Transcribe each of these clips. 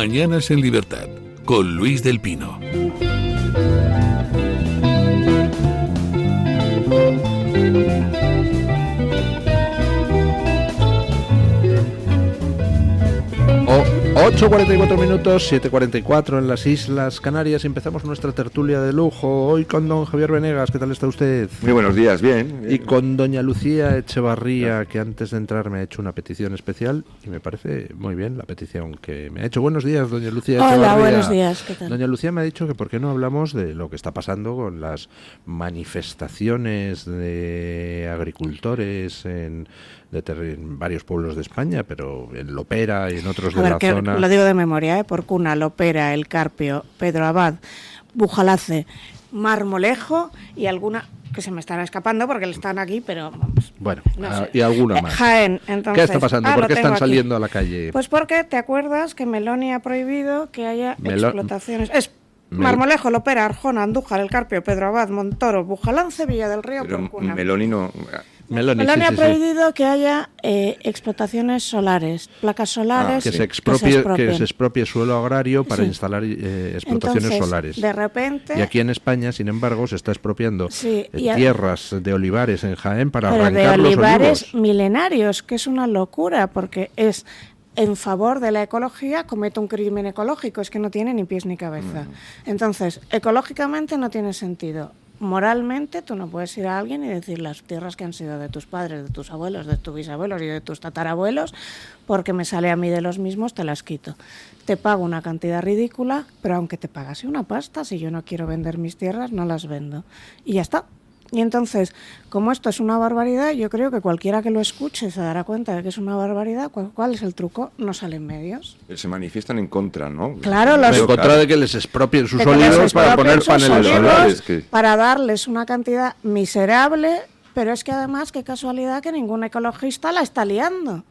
Mañanas en Libertad, con Luis del Pino. Oh, 8:44 minutos, 7:44 en las Islas Canarias. Empezamos nuestra tertulia de lujo. Hoy con don Javier Venegas. ¿Qué tal está usted? Muy buenos días, bien. Y con doña Lucía Echevarría, que antes de entrar me ha hecho una petición especial. Y me parece muy bien la petición que me ha hecho. Buenos días, doña Lucía Echevarría. Hola, buenos días. ¿Qué tal? Doña Lucía me ha dicho que por qué no hablamos de lo que está pasando con las manifestaciones de agricultores en varios pueblos de España, pero en Lopera y en otros de la zona. Lo digo de memoria, por Cuna, Lopera, El Carpio, Pedro Abad, Bujalace, Marmolejo y alguna que se me estará escapando porque están aquí, pero vamos. Bueno, no sé. Y alguna más. Jaén, entonces. ¿Qué está pasando? ¿Por qué están saliendo a la calle? Pues porque te acuerdas que Meloni ha prohibido que haya explotaciones. Marmolejo, Lopera, Arjona, Andújar, El Carpio, Pedro Abad, Montoro, Bujalance, Villa del Río, Pero Porcuna. Meloni no... Meloni ha prohibido que haya explotaciones solares, placas solares que se expropie suelo agrario para instalar explotaciones Entonces, solares. De repente, y aquí en España, sin embargo, se está expropiando y tierras de olivares en Jaén para pero arrancar de olivares los olivos milenarios, que es una locura, porque es en favor de la ecología, comete un crimen ecológico, es que no tiene ni pies ni cabeza. Entonces, ecológicamente no tiene sentido. Moralmente tú no puedes ir a alguien y decir las tierras que han sido de tus padres, de tus abuelos, de tus bisabuelos y de tus tatarabuelos, porque me sale a mí de los mismos, te las quito. Te pago una cantidad ridícula, pero aunque te pagase una pasta, si yo no quiero vender mis tierras, no las vendo. Y ya está. Y entonces, como esto es una barbaridad, yo creo que cualquiera que lo escuche se dará cuenta de que es una barbaridad. ¿Cuál es el truco? No salen medios. Se manifiestan en contra, ¿no? Claro, en contra de que les expropien sus olivos para poner paneles solares. Para darles una cantidad miserable, pero es que además, qué casualidad que ningún ecologista la está liando.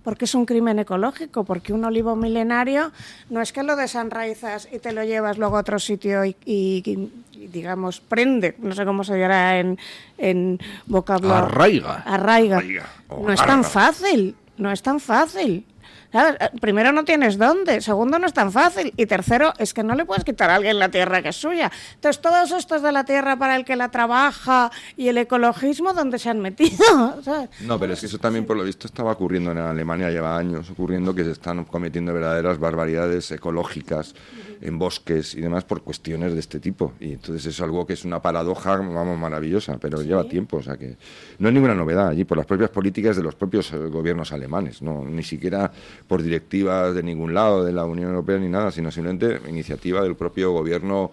Porque es un crimen ecológico, porque un olivo milenario no es que lo desenraizas y te lo llevas luego a otro sitio y digamos, prende, no sé cómo se dirá en vocabulario. Arraiga. No es tan fácil, ¿Sabes? Primero, no tienes dónde. Segundo, no es tan fácil. Y tercero, es que no le puedes quitar a alguien la tierra que es suya. Entonces, todos estos de la tierra para el que la trabaja y el ecologismo, ¿dónde se han metido? ¿Sabes? No, pero es que eso también, por lo visto, estaba ocurriendo en Alemania, lleva años ocurriendo que se están cometiendo verdaderas barbaridades ecológicas en bosques y demás por cuestiones de este tipo. Y entonces es algo que es una paradoja, vamos, maravillosa, pero lleva tiempo. O sea que no es ninguna novedad allí, por las propias políticas de los propios gobiernos alemanes, no ni siquiera por directivas de ningún lado, de la Unión Europea ni nada, sino simplemente iniciativa del propio gobierno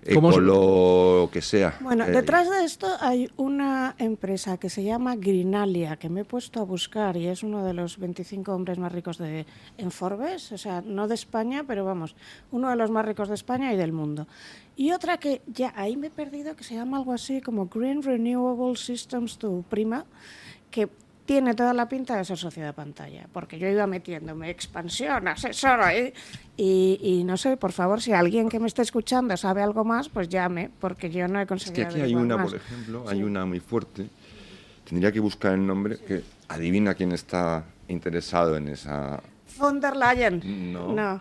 que sea. Bueno, detrás de esto hay una empresa que se llama Greenalia, que me he puesto a buscar y es uno de los 25 hombres más ricos en Forbes, o sea, no de España, pero vamos, uno de los más ricos de España y del mundo. Y otra que ya ahí me he perdido, que se llama algo así como Green Renewable Systems to Prima, que tiene toda la pinta de ser sociedad pantalla, porque yo iba metiéndome expansión, asesora, y no sé, por favor, si alguien que me esté escuchando sabe algo más, pues llame, porque yo no he conseguido. Es que aquí hay una, por ejemplo, hay una muy fuerte, tendría que buscar el nombre, que adivina quién está interesado en esa... Von der Leyen. No.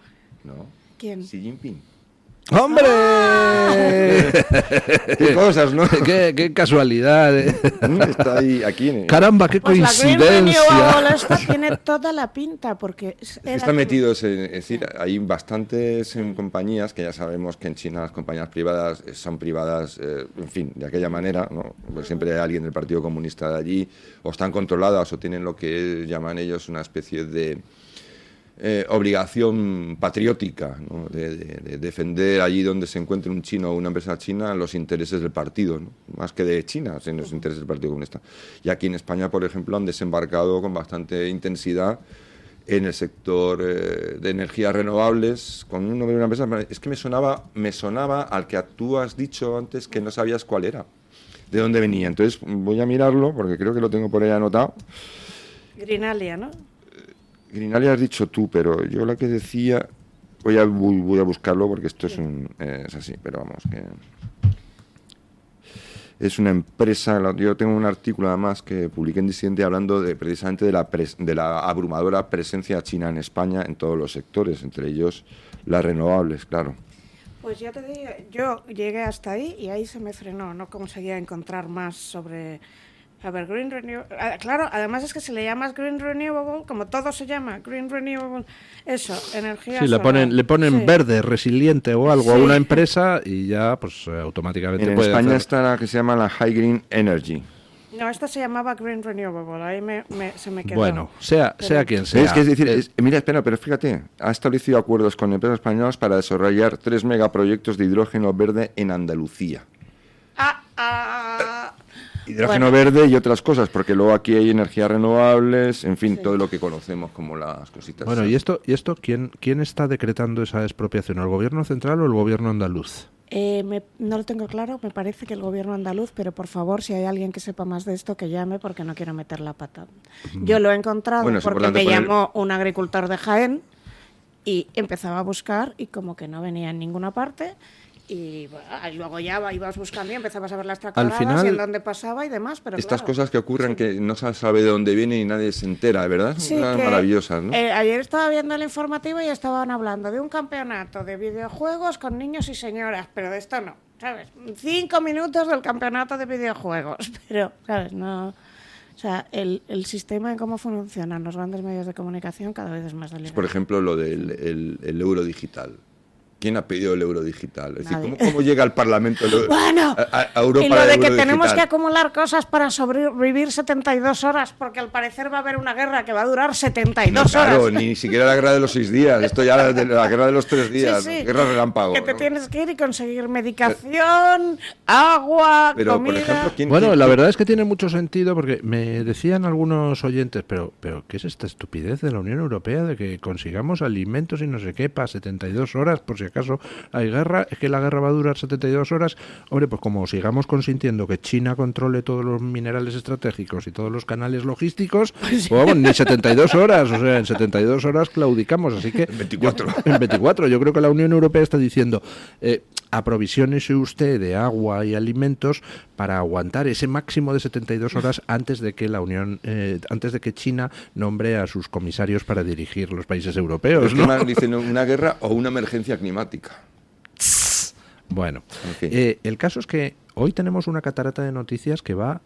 ¿Quién? Xi Jinping. ¡Hombre! ¡Qué cosas, ¿no? ¡Qué casualidad! Está ahí, aquí. ¡Caramba, qué coincidencia! Esta tiene toda la pinta, porque... Están metidos, es decir, hay bastantes compañías, que ya sabemos que en China las compañías privadas son privadas, en fin, de aquella manera, ¿no? Pues siempre hay alguien del Partido Comunista de allí, o están controladas o tienen lo que llaman ellos una especie de... obligación patriótica, ¿no? de defender allí donde se encuentre un chino o una empresa china los intereses del partido, ¿no? Más que de China, sino los intereses del Partido Comunista. Y aquí en España, por ejemplo, han desembarcado con bastante intensidad en el sector de energías renovables con un nombre de una empresa. Es que me sonaba al que tú has dicho antes que no sabías cuál era, de dónde venía. Entonces voy a mirarlo porque creo que lo tengo por ahí anotado. Greenalia, ¿no? Greenalia has dicho tú, pero yo la que decía... Voy a buscarlo porque esto es así, pero vamos, que... Es una empresa, yo tengo un artículo además que publiqué en Disidente hablando precisamente de la abrumadora presencia china en España en todos los sectores, entre ellos Las renovables, claro. Pues ya te digo, yo llegué hasta ahí y ahí se me frenó, no conseguía encontrar más sobre... A ver, Green Renewable... Claro, además es que si le llamas Green Renewable, como todo se llama Green Renewable, eso, energía Sí, solar. le ponen Sí. verde, resiliente o algo a Sí. una empresa y ya pues automáticamente En puede España hacer... está la que se llama la High Green Energy. No, esta se llamaba Green Renewable, ahí se me quedó. Bueno, sea quien sea. Es que es decir, mira, espera, pero fíjate, ha establecido acuerdos con empresas españolas para desarrollar 3 megaproyectos de hidrógeno verde en Andalucía. Hidrógeno verde y otras cosas, porque luego aquí hay energías renovables, en fin, todo lo que conocemos como las cositas. Bueno, ¿y esto quién está decretando esa expropiación? ¿El gobierno central o el gobierno andaluz? No lo tengo claro, me parece que el gobierno andaluz, pero por favor, si hay alguien que sepa más de esto, que llame porque no quiero meter la pata. Yo lo he encontrado Bueno, es porque importante me poner- llamó un agricultor de Jaén y empezaba a buscar y como que no venía en ninguna parte. Y bueno, luego ya ibas buscando y empezabas a ver las tractoradas final- y en dónde pasaba y demás. Pero Estas claro, cosas que ocurren que no se sabe de dónde vienen y nadie se entera, ¿verdad? sí, Son que, maravillosas, ¿no? ayer estaba viendo el informativo y estaban hablando de un campeonato de videojuegos con niños y señoras, pero de esto no, ¿sabes? 5 minutos del campeonato de videojuegos, pero, ¿sabes? No... O sea, el sistema en cómo funcionan los grandes medios de comunicación cada vez es más delicado. Por ejemplo, lo del el euro digital. ¿Quién ha pedido el euro digital? Es decir, Nadie. ¿cómo llega al Parlamento el euro, Bueno, a Europa y lo de el que euro tenemos digital? que acumular cosas para sobrevivir 72 horas, porque al parecer va a haber una guerra que va a durar 72 No, claro, horas. ni siquiera la guerra de los 6 días. Esto ya es de la guerra de los 3 días. Sí, sí. Guerra relámpago. Que te ¿no? tienes que ir y conseguir medicación, agua, Pero, comida... por ejemplo, ¿quién... Bueno, quién- la verdad es que tiene mucho sentido porque me decían algunos oyentes, pero ¿qué es esta estupidez de la Unión Europea de que consigamos alimentos y no sé qué para 72 horas por si acaso hay guerra? Es que la guerra va a durar 72 horas. Hombre, pues como sigamos consintiendo que China controle todos los minerales estratégicos y todos los canales logísticos, pues vamos, ni 72 horas, o sea, en 72 horas claudicamos, así que... 24. En 24, yo creo que la Unión Europea está diciendo... aprovisionese usted de agua y alimentos para aguantar ese máximo de 72 horas antes de que antes de que China nombre a sus comisarios para dirigir los países europeos, Los que ¿no? más dicen una guerra o una emergencia climática. Bueno, En fin. el caso es que hoy tenemos una catarata de noticias que van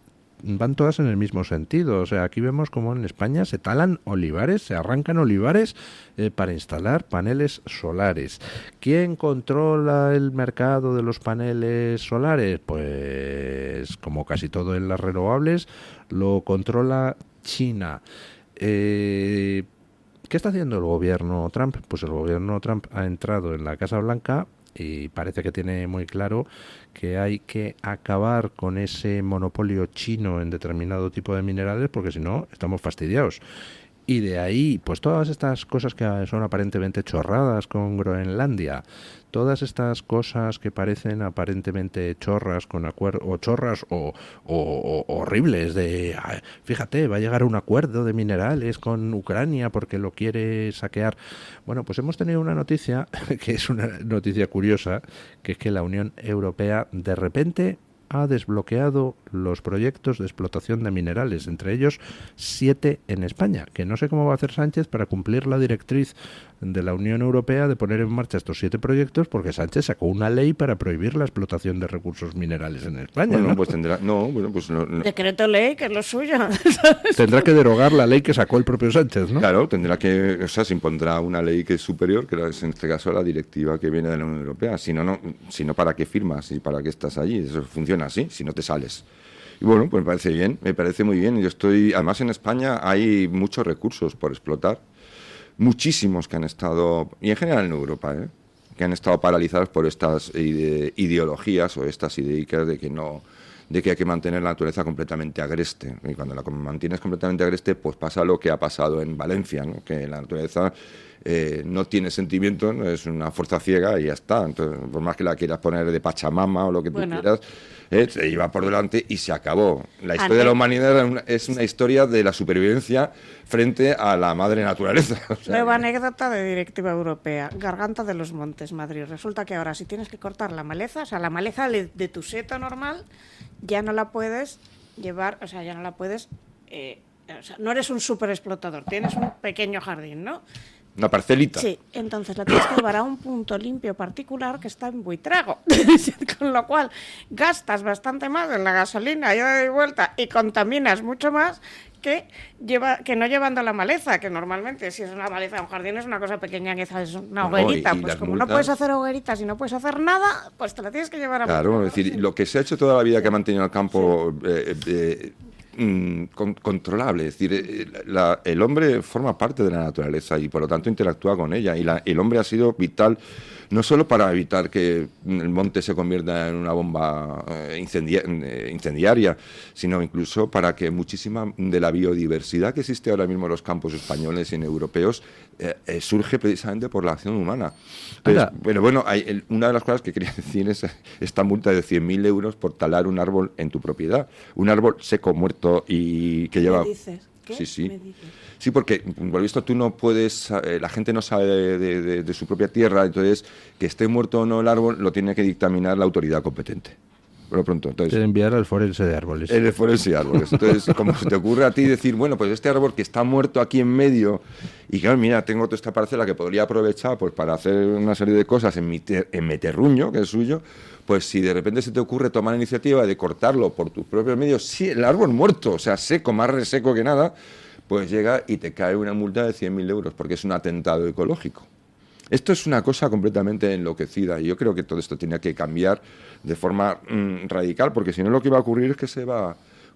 todas en el mismo sentido. O sea, aquí vemos como en España se talan olivares, se arrancan olivares para instalar paneles solares. ¿Quién controla el mercado de los paneles solares? Pues, como casi todo en las renovables, lo controla China. ¿Qué está haciendo el gobierno Trump? Pues el gobierno Trump ha entrado en la Casa Blanca y parece que tiene muy claro que hay que acabar con ese monopolio chino en determinado tipo de minerales porque si no estamos fastidiados. Y de ahí, pues todas estas cosas que son aparentemente chorradas con Groenlandia, todas estas cosas que parecen aparentemente chorras con o chorras o horribles de, fíjate, va a llegar a un acuerdo de minerales con Ucrania porque lo quiere saquear. Bueno, pues hemos tenido una noticia que es una noticia curiosa, que es que la Unión Europea de repente ha desbloqueado los proyectos de explotación de minerales, entre ellos 7 en España, que no sé cómo va a hacer Sánchez para cumplir la directriz de la Unión Europea de poner en marcha estos 7 proyectos, porque Sánchez sacó una ley para prohibir la explotación de recursos minerales en España. Bueno, ¿no? pues tendrá... No, bueno, pues no. Decreto ley, que es lo suyo. Tendrá que derogar la ley que sacó el propio Sánchez, ¿no? Claro, tendrá que... O sea, se impondrá una ley que es superior, que es en este caso la directiva que viene de la Unión Europea. Si no, ¿para qué firmas y para qué estás allí? Eso funciona así, si no te sales. Y bueno, pues me parece bien, me parece muy bien. Yo estoy... Además, en España hay muchos recursos por explotar. Muchísimos que han estado, y en general en Europa, que han estado paralizados por estas ideologías o estas ideas de que hay que mantener la naturaleza completamente agreste. Y cuando la mantienes completamente agreste, pues pasa lo que ha pasado en Valencia, ¿no? Que la naturaleza no tiene sentimiento, ¿no? Es una fuerza ciega y ya está. Entonces, por más que la quieras poner de Pachamama o lo que tú quieras, se iba por delante y se acabó. La historia de la humanidad es una historia de la supervivencia frente a la madre naturaleza. O sea, Nueva anécdota de directiva europea. Garganta de los Montes, Madrid. Resulta que ahora si tienes que cortar la maleza, o sea, la maleza de tu seto normal, ya no la puedes llevar, o sea, ya no la puedes... o sea, no eres un super explotador, tienes un pequeño jardín, ¿no? Una parcelita. Sí, entonces la tienes que llevar a un punto limpio particular que está en Buitrago. Con lo cual gastas bastante más en la gasolina, ida y vuelta, y contaminas mucho más que no llevando la maleza, que normalmente si es una maleza, un jardín es una cosa pequeña, quizás es una hoguerita, y pues las como multas... no puedes hacer hogueritas y no puedes hacer nada, pues te la tienes que llevar a Claro, es decir, lo que se ha hecho toda la vida que ha mantenido el campo controlable, es decir, el hombre forma parte de la naturaleza y por lo tanto interactúa con ella, y el hombre ha sido vital no solo para evitar que el monte se convierta en una bomba incendiaria, sino incluso para que muchísima de la biodiversidad que existe ahora mismo en los campos españoles y en europeos surge precisamente por la acción humana. Entonces, pero bueno, una de las cosas que quería decir es esta multa de 100.000 euros por talar un árbol en tu propiedad. Un árbol seco, muerto y que lleva... ¿Qué dices? ¿Qué? Sí, sí. ¿Me dices? Sí, porque por lo visto tú no puedes, la gente no sabe de su propia tierra, entonces que esté muerto o no el árbol lo tiene que dictaminar la autoridad competente. Por lo pronto, entonces... De enviar al forense de árboles. El forense de árboles. Entonces, como se te ocurre a ti decir, bueno, pues este árbol que está muerto aquí en medio, y claro, mira, tengo toda esta parcela que podría aprovechar pues para hacer una serie de cosas en mi terruño, que es suyo, pues si de repente se te ocurre tomar la iniciativa de cortarlo por tus propios medios, sí, el árbol muerto, o sea, seco, más reseco que nada, pues llega y te cae una multa de 100.000 euros, porque es un atentado ecológico. Esto es una cosa completamente enloquecida y yo creo que todo esto tenía que cambiar de forma radical, porque si no lo que va a ocurrir es que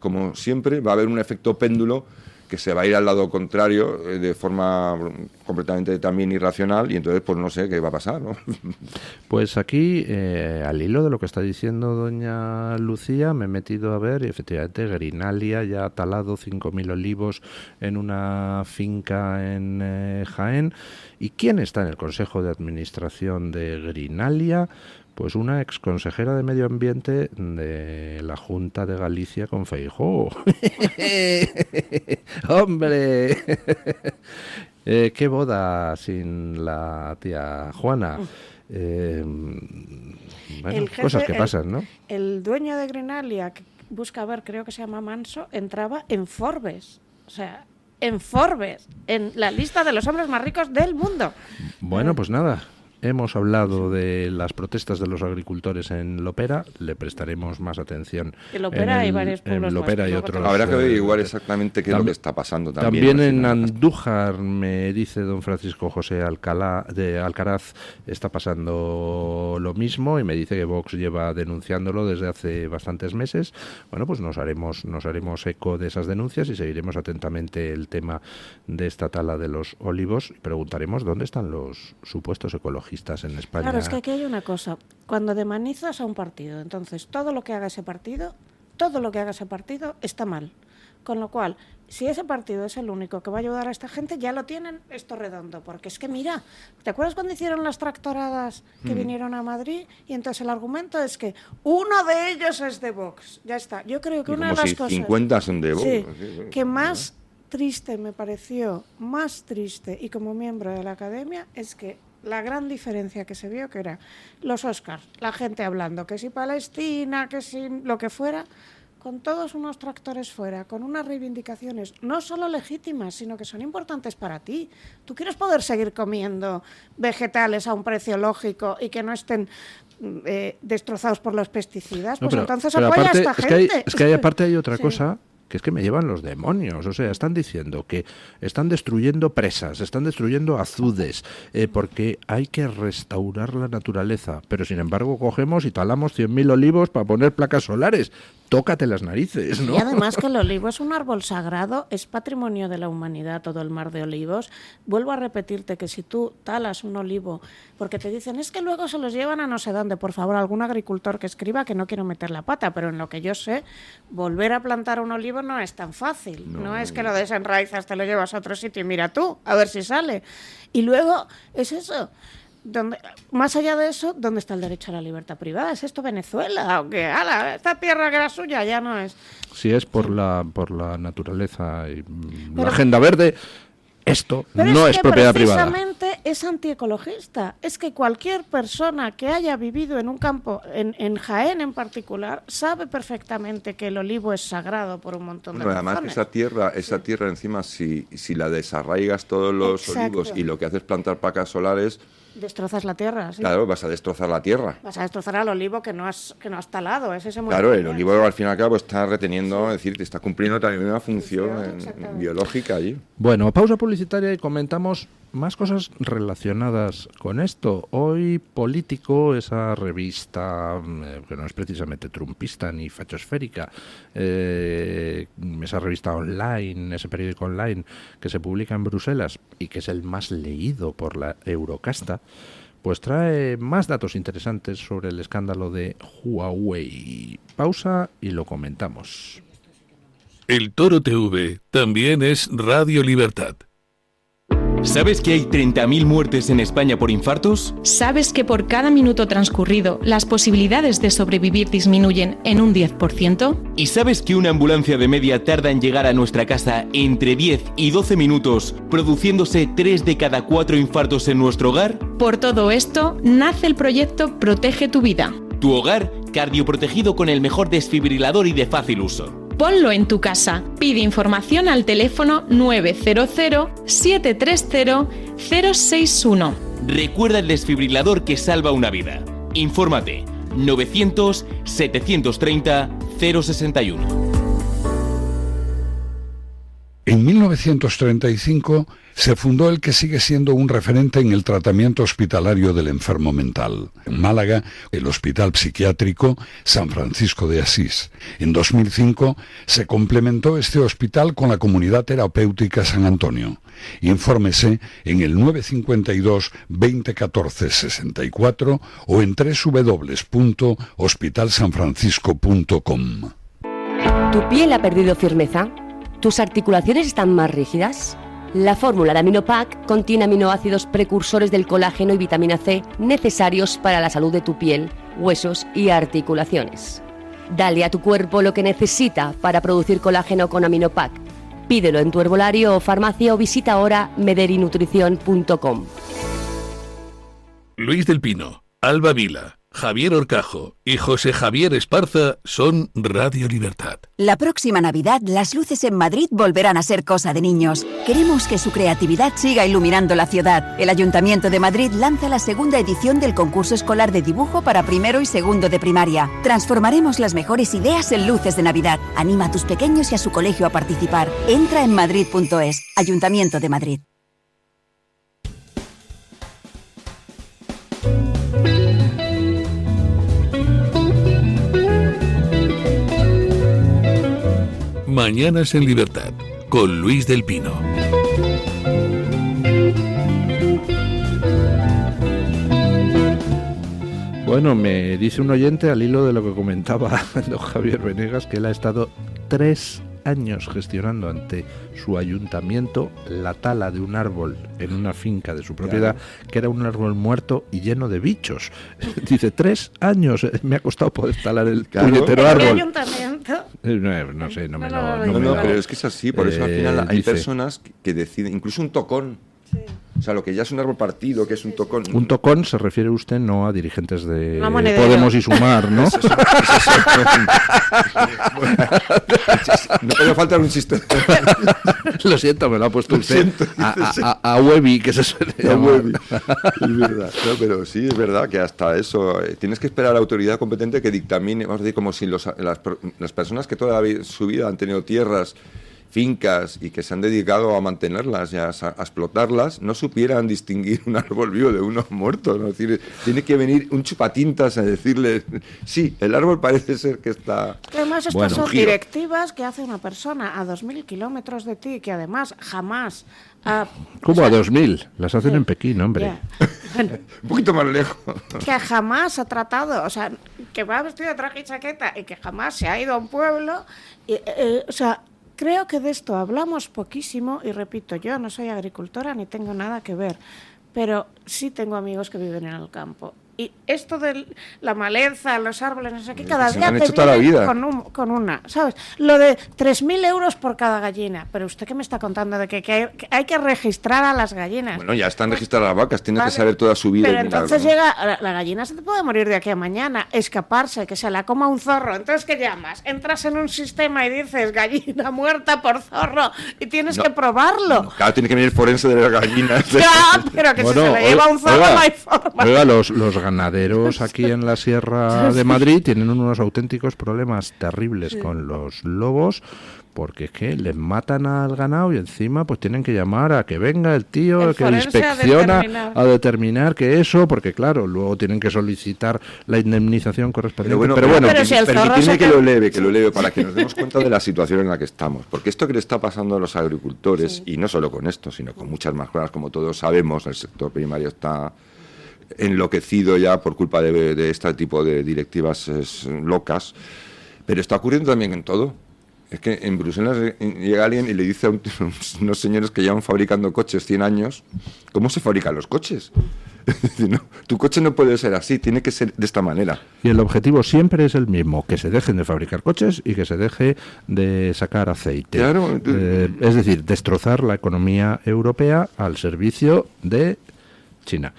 como siempre, va a haber un efecto péndulo que se va a ir al lado contrario de forma completamente también irracional y entonces pues no sé qué va a pasar, ¿no? Pues aquí, al hilo de lo que está diciendo doña Lucía, me he metido a ver y efectivamente Greenalia ya ha talado 5.000 olivos en una finca en Jaén. ¿Y quién está en el Consejo de Administración de Greenalia? Pues una exconsejera de Medio Ambiente de la Junta de Galicia con Feijóo. ¡Hombre! ¡Qué boda sin la tía Juana! Bueno, cosas que pasan, ¿no? El dueño de Greenalia, que busca ver, creo que se llama Manso, entraba en Forbes. O sea, en Forbes, en la lista de los hombres más ricos del mundo. Bueno, pues nada. Hemos hablado de las protestas de los agricultores en Lopera, le prestaremos más atención. En Lopera hay varios pueblos en Lopera más, y otros. Habrá que averiguar exactamente qué es lo que está pasando también. También en Andújar, me dice don Francisco José de Alcaraz, está pasando lo mismo y me dice que Vox lleva denunciándolo desde hace bastantes meses. Bueno, pues nos haremos eco de esas denuncias y seguiremos atentamente el tema de esta tala de los olivos y preguntaremos dónde están los supuestos ecologistas en España. Claro, es que aquí hay una cosa. Cuando demonizas a un partido, entonces todo lo que haga ese partido está mal. Con lo cual, si ese partido es el único que va a ayudar a esta gente, ya lo tienen esto redondo. Porque es que mira, ¿te acuerdas cuando hicieron las tractoradas que vinieron a Madrid? Y entonces el argumento es que uno de ellos es de Vox. Ya está. Yo creo que una de las cosas... 50 son de Vox. Sí, que más triste me pareció, más triste, y como miembro de la academia, es que la gran diferencia que se vio que era los Oscars, la gente hablando que si Palestina, que si lo que fuera, con todos unos tractores fuera, con unas reivindicaciones no solo legítimas, sino que son importantes para ti. Tú quieres poder seguir comiendo vegetales a un precio lógico y que no estén destrozados por los pesticidas, pues entonces apoya aparte, a esta gente. Es que aparte hay otra Sí. cosa, que es que me llevan los demonios. O sea, están diciendo que están destruyendo presas, están destruyendo azudes, porque hay que restaurar la naturaleza. Pero sin embargo cogemos y talamos 100.000 olivos para poner placas solares. Tócate las narices, ¿no? Y además que el olivo es un árbol sagrado, es patrimonio de la humanidad todo el mar de olivos. Vuelvo a repetirte que si tú talas un olivo, porque te dicen, es que luego se los llevan a no sé dónde, por favor, algún agricultor que escriba, que no quiero meter la pata, pero en lo que yo sé, volver a plantar un olivo no es tan fácil. No es que lo desenraizas, te lo llevas a otro sitio y mira tú, a ver si sale. Y luego es eso. Más allá de eso, ¿dónde está el derecho a la libertad privada? ¿Es esto Venezuela? ¿O qué? ¡Hala! Esta tierra que era suya ya no es. Si es por la naturaleza y la agenda verde, esto Pero no es es que propiedad privada. precisamente es antiecologista. Es que cualquier persona que haya vivido en un campo, en Jaén en particular, sabe perfectamente que el olivo es sagrado por un montón de razones. Además, esa tierra encima, si la desarraigas todos los olivos y lo que haces es plantar placas solares, destrozas la tierra, sí. Claro, vas a destrozar la tierra. Vas a destrozar al olivo que no has talado. Es ese claro, el olivo al fin y al cabo está reteniendo, es decir, está cumpliendo también una función biológica allí. Bueno, pausa publicitaria y comentamos más cosas relacionadas con esto. Hoy Político, esa revista que no es precisamente trumpista ni fachosférica, esa revista online, ese periódico online que se publica en Bruselas y que es el más leído por la Eurocasta, pues trae más datos interesantes sobre el escándalo de Huawei. Pausa y lo comentamos. El Toro TV también es Radio Libertad. ¿Sabes que hay 30.000 muertes en España por infartos? ¿Sabes que por cada minuto transcurrido las posibilidades de sobrevivir disminuyen en un 10%? ¿Y sabes que una ambulancia de media tarda en llegar a nuestra casa entre 10 y 12 minutos, produciéndose 3 de cada 4 infartos en nuestro hogar? Por todo esto, nace el proyecto Protege tu Vida. Tu hogar cardioprotegido con el mejor desfibrilador y de fácil uso. Ponlo en tu casa. Pide información al teléfono 900-730-061. Recuerda el desfibrilador que salva una vida. Infórmate. 900-730-061. En 1935 se fundó el que sigue siendo un referente en el tratamiento hospitalario del enfermo mental. En Málaga, el Hospital Psiquiátrico San Francisco de Asís. En 2005 se complementó este hospital con la Comunidad Terapéutica San Antonio. Infórmese en el 952 2014 64 o en www.hospitalsanfrancisco.com. ¿Tu piel ha perdido firmeza? ¿Tus articulaciones están más rígidas? La fórmula de Aminopac contiene aminoácidos precursores del colágeno y vitamina C necesarios para la salud de tu piel, huesos y articulaciones. Dale a tu cuerpo lo que necesita para producir colágeno con Aminopac. Pídelo en tu herbolario o farmacia o visita ahora mederinutrición.com. Luis del Pino, Alba Vila, Javier Horcajo y José Javier Esparza son Radio Libertad. La próxima Navidad, las luces en Madrid volverán a ser cosa de niños. Queremos que su creatividad siga iluminando la ciudad. El Ayuntamiento de Madrid lanza la segunda edición del concurso escolar de dibujo para primero y segundo de primaria. Transformaremos las mejores ideas en luces de Navidad. Anima a tus pequeños y a su colegio a participar. Entra en madrid.es. Ayuntamiento de Madrid. Mañanas en Libertad, con Luis del Pino. Bueno, me dice un oyente al hilo de lo que comentaba don Javier Venegas que él ha estado 3 años gestionando ante su ayuntamiento la tala de un árbol en una finca de su propiedad, que era un árbol muerto y lleno de bichos. Dice, 3 años me ha costado poder talar el puñetero árbol. Ayuntamiento? No sé, no me lo... No, pero es que es así, por eso al final hay dice, personas que deciden, incluso un tocón. Sí. O sea, lo que ya es un árbol partido, que es un tocón. Un tocón se refiere usted no a dirigentes de Podemos y Sumar, ¿no? No podía faltar un chiste. Lo siento, me lo ha puesto usted a Webby, que se suele llamar. Es verdad, no, pero sí, es verdad que hasta eso tienes que esperar a la autoridad competente que dictamine, vamos a decir, como si las personas que toda su vida han tenido tierras, fincas y que se han dedicado a mantenerlas y a explotarlas, no supieran distinguir un árbol vivo de uno muerto, ¿no? Es decir, tiene que venir un chupatintas a decirle, sí, el árbol parece ser que está... Además, estas son directivas que hace una persona a 2.000 kilómetros de ti, que además jamás... ¿Cómo a 2.000? Las hacen en Pekín, hombre. Bueno, un poquito más lejos. Que jamás ha tratado, o sea, que va vestido de traje y chaqueta y que jamás se ha ido a un pueblo, o sea... Creo que de esto hablamos poquísimo y repito, yo no soy agricultora ni tengo nada que ver, pero sí tengo amigos que viven en el campo Y esto de la maleza, los árboles, no sé qué, cada Se día lo han te hecho toda la vienen vida. con una, ¿sabes? Lo de 3.000 euros por cada gallina. Pero usted qué me está contando de que hay que registrar a las gallinas. Bueno, ya están registradas las vacas, tienes Vale, que saber toda su vida. pero y mirarlo, entonces ¿no? llega, la gallina se te puede morir de aquí a mañana, escaparse, que se la coma un zorro. Entonces, ¿qué llamas? Entras en un sistema y dices gallina muerta por zorro y tienes que probarlo. No, claro, tiene que venir el forense de las gallinas. Ya, pero que si se le lleva un zorro no hay forma. Oiga, los ganaderos aquí en la Sierra de Madrid tienen unos auténticos problemas terribles con los lobos, porque es que les matan al ganado y encima pues tienen que llamar a que venga el tío El que forense inspecciona a determinar que eso, porque claro, luego tienen que solicitar la indemnización correspondiente. Pero bueno, Pero si el zorro permitidme se que te- lo eleve para que nos demos cuenta de la situación en la que estamos. Porque esto que le está pasando a los agricultores, y no solo con esto, sino con muchas más cosas, como todos sabemos, el sector primario está enloquecido ya por culpa de este tipo de directivas locas, pero está ocurriendo también en todo. Es que en Bruselas llega alguien y le dice a unos señores que llevan fabricando coches 100 años, ¿cómo se fabrican los coches? No, tu coche no puede ser así, tiene que ser de esta manera. Y el objetivo siempre es el mismo, que se dejen de fabricar coches y que se deje de sacar aceite. Claro. Es decir, destrozar la economía europea al servicio de China.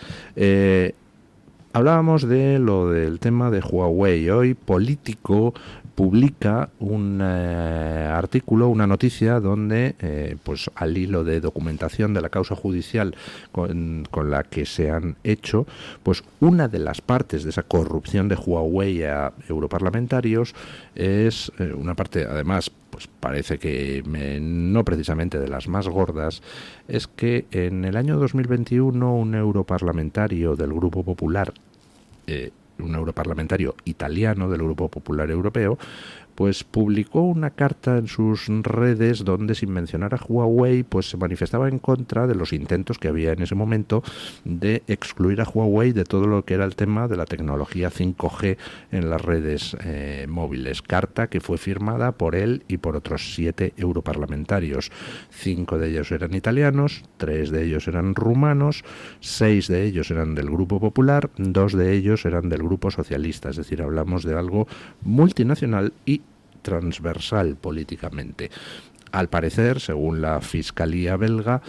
Hablábamos de lo del tema de Huawei. Hoy Político publica un artículo, una noticia donde, pues al hilo de documentación de la causa judicial con la que se han hecho, pues una de las partes de esa corrupción de Huawei a europarlamentarios es una parte, además, pues parece que no precisamente de las más gordas, es que en el año 2021 un europarlamentario del Grupo Popular, un europarlamentario italiano del Grupo Popular Europeo, pues publicó una carta en sus redes donde, sin mencionar a Huawei, pues se manifestaba en contra de los intentos que había en ese momento de excluir a Huawei de todo lo que era el tema de la tecnología 5G en las redes móviles. Carta que fue firmada por él y por otros 7 europarlamentarios. 5 de ellos eran italianos, 3 de ellos eran rumanos, 6 de ellos eran del Grupo Popular, 2 de ellos eran del Grupo Socialista. Es decir, hablamos de algo multinacional y transversal políticamente. Al parecer, según la Fiscalía belga,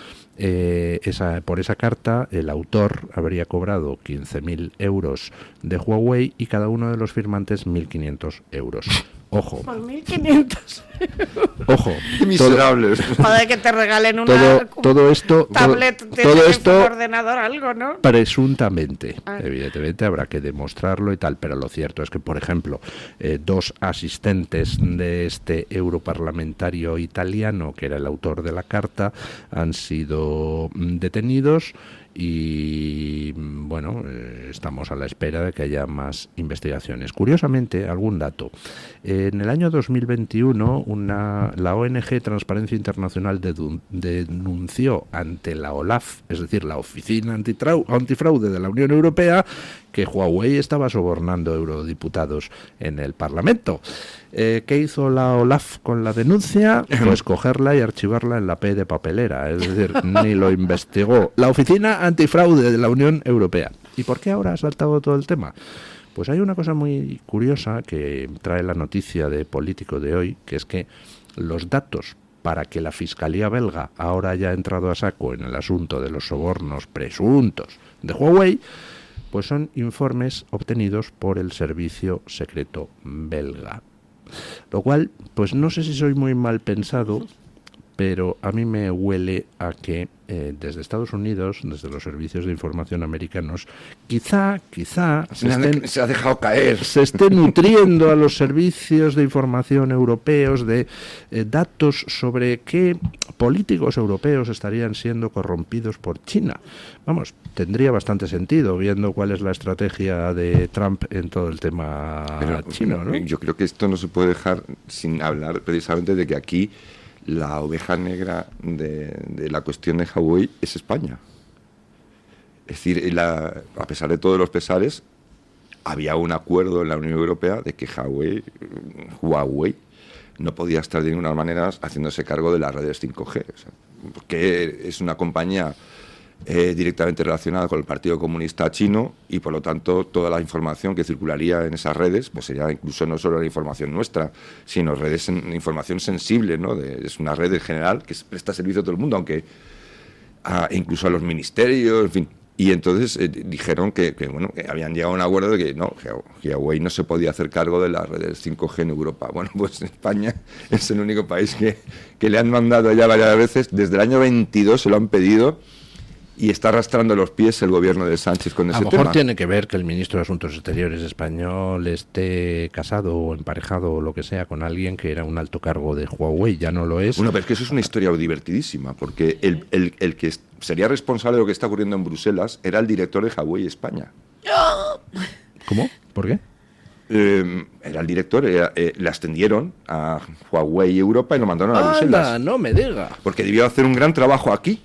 por esa carta el autor habría cobrado 15.000 euros de Huawei y cada uno de los firmantes 1.500 euros. Ojo. Por 1.500. Ojo. ¡Qué miserables! Joder, que te regalen una todo esto, tablet, un ordenador, algo, ¿no? Presuntamente. Evidentemente habrá que demostrarlo y tal, pero lo cierto es que, por ejemplo, 2 asistentes de este europarlamentario italiano, que era el autor de la carta, han sido detenidos. Y bueno, estamos a la espera de que haya más investigaciones. Curiosamente, algún dato. En el año 2021, la ONG Transparencia Internacional denunció ante la OLAF, es decir, la Oficina Antifraude de la Unión Europea, que Huawei estaba sobornando eurodiputados en el Parlamento. ¿Qué hizo la OLAF con la denuncia? Pues cogerla y archivarla en la P de papelera, es decir, ni lo investigó. La Oficina Antifraude de la Unión Europea. ¿Y por qué ahora ha saltado todo el tema? Pues hay una cosa muy curiosa que trae la noticia de Político de hoy, que es que los datos para que la Fiscalía belga ahora haya entrado a saco en el asunto de los sobornos presuntos de Huawei, pues son informes obtenidos por el Servicio Secreto belga. Lo cual, pues no sé si soy muy mal pensado, pero a mí me huele a que desde Estados Unidos, desde los servicios de información americanos, quizá se ha dejado caer. Se esté nutriendo a los servicios de información europeos de datos sobre qué políticos europeos estarían siendo corrompidos por China. Vamos, tendría bastante sentido viendo cuál es la estrategia de Trump en todo el tema chino, ¿no? Yo creo que esto no se puede dejar sin hablar precisamente de que aquí la oveja negra de la cuestión de Huawei es España. Es decir, a pesar de todos los pesares, había un acuerdo en la Unión Europea de que Huawei no podía estar de ninguna manera haciéndose cargo de las redes 5G. O sea, porque es una compañía directamente relacionada con el Partido Comunista Chino, y por lo tanto toda la información que circularía en esas redes pues sería incluso no solo la información nuestra, sino información sensible, ¿no? Es una red en general que presta servicio a todo el mundo, aunque incluso a los ministerios, en fin. Y entonces dijeron que habían llegado a un acuerdo de que no, Huawei no se podía hacer cargo de las redes 5G en Europa. Bueno, pues España es el único país que le han mandado ya varias veces. Desde el año 22 se lo han pedido, y está arrastrando los pies el gobierno de Sánchez con ese tema. A lo mejor tiene que ver que el ministro de Asuntos Exteriores español esté casado o emparejado o lo que sea con alguien que era un alto cargo de Huawei, ya no lo es. Bueno, pero es que eso es una historia divertidísima, porque el que sería responsable de lo que está ocurriendo en Bruselas era el director de Huawei España. ¿Cómo? ¿Por qué? Era el director, le ascendieron a Huawei Europa y lo mandaron a Bruselas. No me diga. Porque debió hacer un gran trabajo aquí.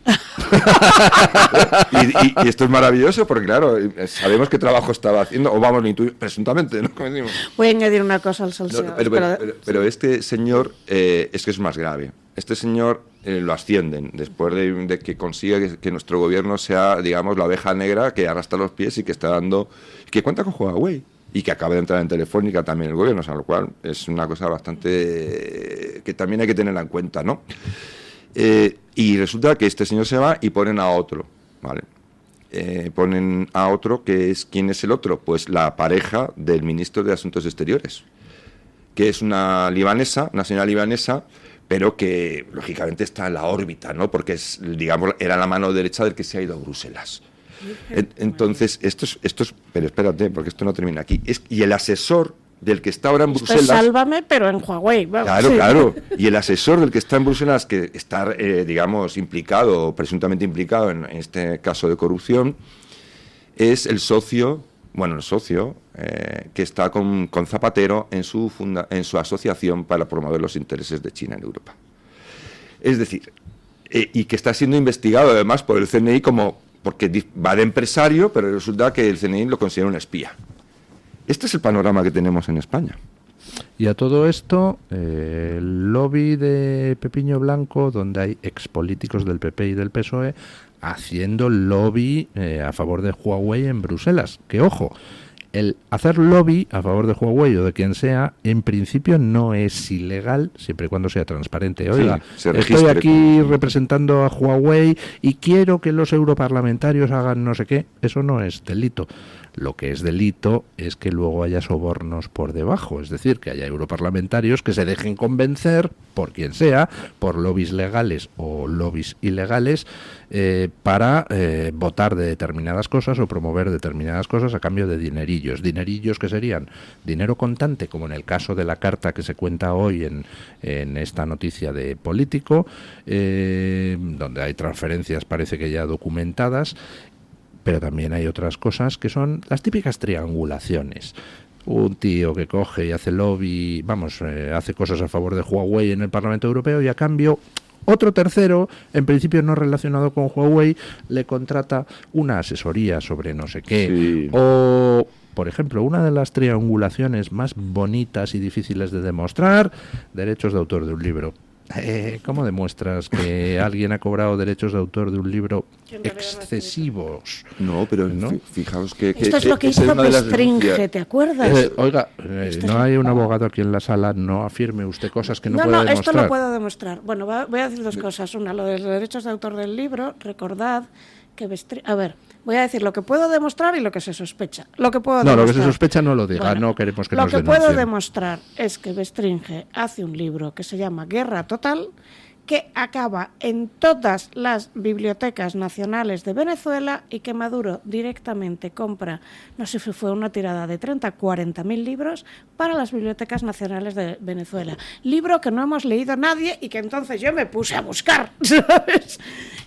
y esto es maravilloso porque, claro, sabemos qué trabajo estaba haciendo, o vamos, presuntamente, ¿no? Voy a añadir una cosa al salseo. No, pero este señor es que es más grave. Este señor lo ascienden después de que consiga que nuestro gobierno sea, digamos, la oveja negra que arrastra los pies y que está dando, que cuenta con Huawei. Y que acaba de entrar en Telefónica también el gobierno, o sea, lo cual es una cosa bastante que también hay que tenerla en cuenta, ¿no? Y resulta que este señor se va y ponen a otro, ¿vale? Ponen a otro, ¿quién es el otro? Pues la pareja del ministro de Asuntos Exteriores, que es una señora libanesa, pero que lógicamente está en la órbita, ¿no? Porque era la mano derecha del que se ha ido a Bruselas. Entonces, esto es, pero espérate, porque esto no termina aquí. Y el asesor del que está ahora en Bruselas... Sálvame, pero en Huawei. Vamos, claro, sí. Claro. Y el asesor del que está en Bruselas, que está, digamos, implicado, o presuntamente implicado en este caso de corrupción, es el socio, que está con Zapatero en su asociación para promover los intereses de China en Europa. Es decir, y que está siendo investigado además por el CNI porque va de empresario, pero resulta que el CNI lo considera un espía. Este es el panorama que tenemos en España. Y a todo esto, el lobby de Pepiño Blanco, donde hay expolíticos del PP y del PSOE, haciendo lobby a favor de Huawei en Bruselas. Que ojo, el hacer lobby a favor de Huawei o de quien sea, en principio no es ilegal, siempre y cuando sea transparente. Oiga, estoy aquí representando a Huawei y quiero que los europarlamentarios hagan no sé qué. Eso no es delito. Lo que es delito es que luego haya sobornos por debajo, es decir, que haya europarlamentarios que se dejen convencer por quien sea, por lobbies legales o lobbies ilegales, para votar de determinadas cosas o promover determinadas cosas a cambio de dinerillos. Dinerillos que serían dinero contante, como en el caso de la carta que se cuenta hoy en esta noticia de Político, donde hay transferencias parece que ya documentadas. Pero también hay otras cosas que son las típicas triangulaciones. Un tío que coge y hace lobby, hace cosas a favor de Huawei en el Parlamento Europeo y a cambio otro tercero, en principio no relacionado con Huawei, le contrata una asesoría sobre no sé qué. Sí. O, por ejemplo, una de las triangulaciones más bonitas y difíciles de demostrar, derechos de autor de un libro. ¿Cómo demuestras que alguien ha cobrado derechos de autor de un libro excesivos? No, pero ¿no? Fijaos que esto es lo que hizo Bestringe, ¿te acuerdas? Oiga, no hay un abogado aquí en la sala, no afirme usted cosas que no pueda demostrar. No, esto lo puedo demostrar. Bueno, voy a decir dos cosas. Una, lo de los derechos de autor del libro, recordad que voy a decir lo que puedo demostrar y lo que se sospecha. Lo que se sospecha no lo diga, bueno, no queremos que nos denuncien. Lo que puedo demostrar es que Bestringe hace un libro que se llama Guerra Total, que acaba en todas las bibliotecas nacionales de Venezuela y que Maduro directamente compra, no sé si fue una tirada de 30, 40.000 libros para las bibliotecas nacionales de Venezuela. Libro que no hemos leído nadie y que entonces yo me puse a buscar, ¿sabes?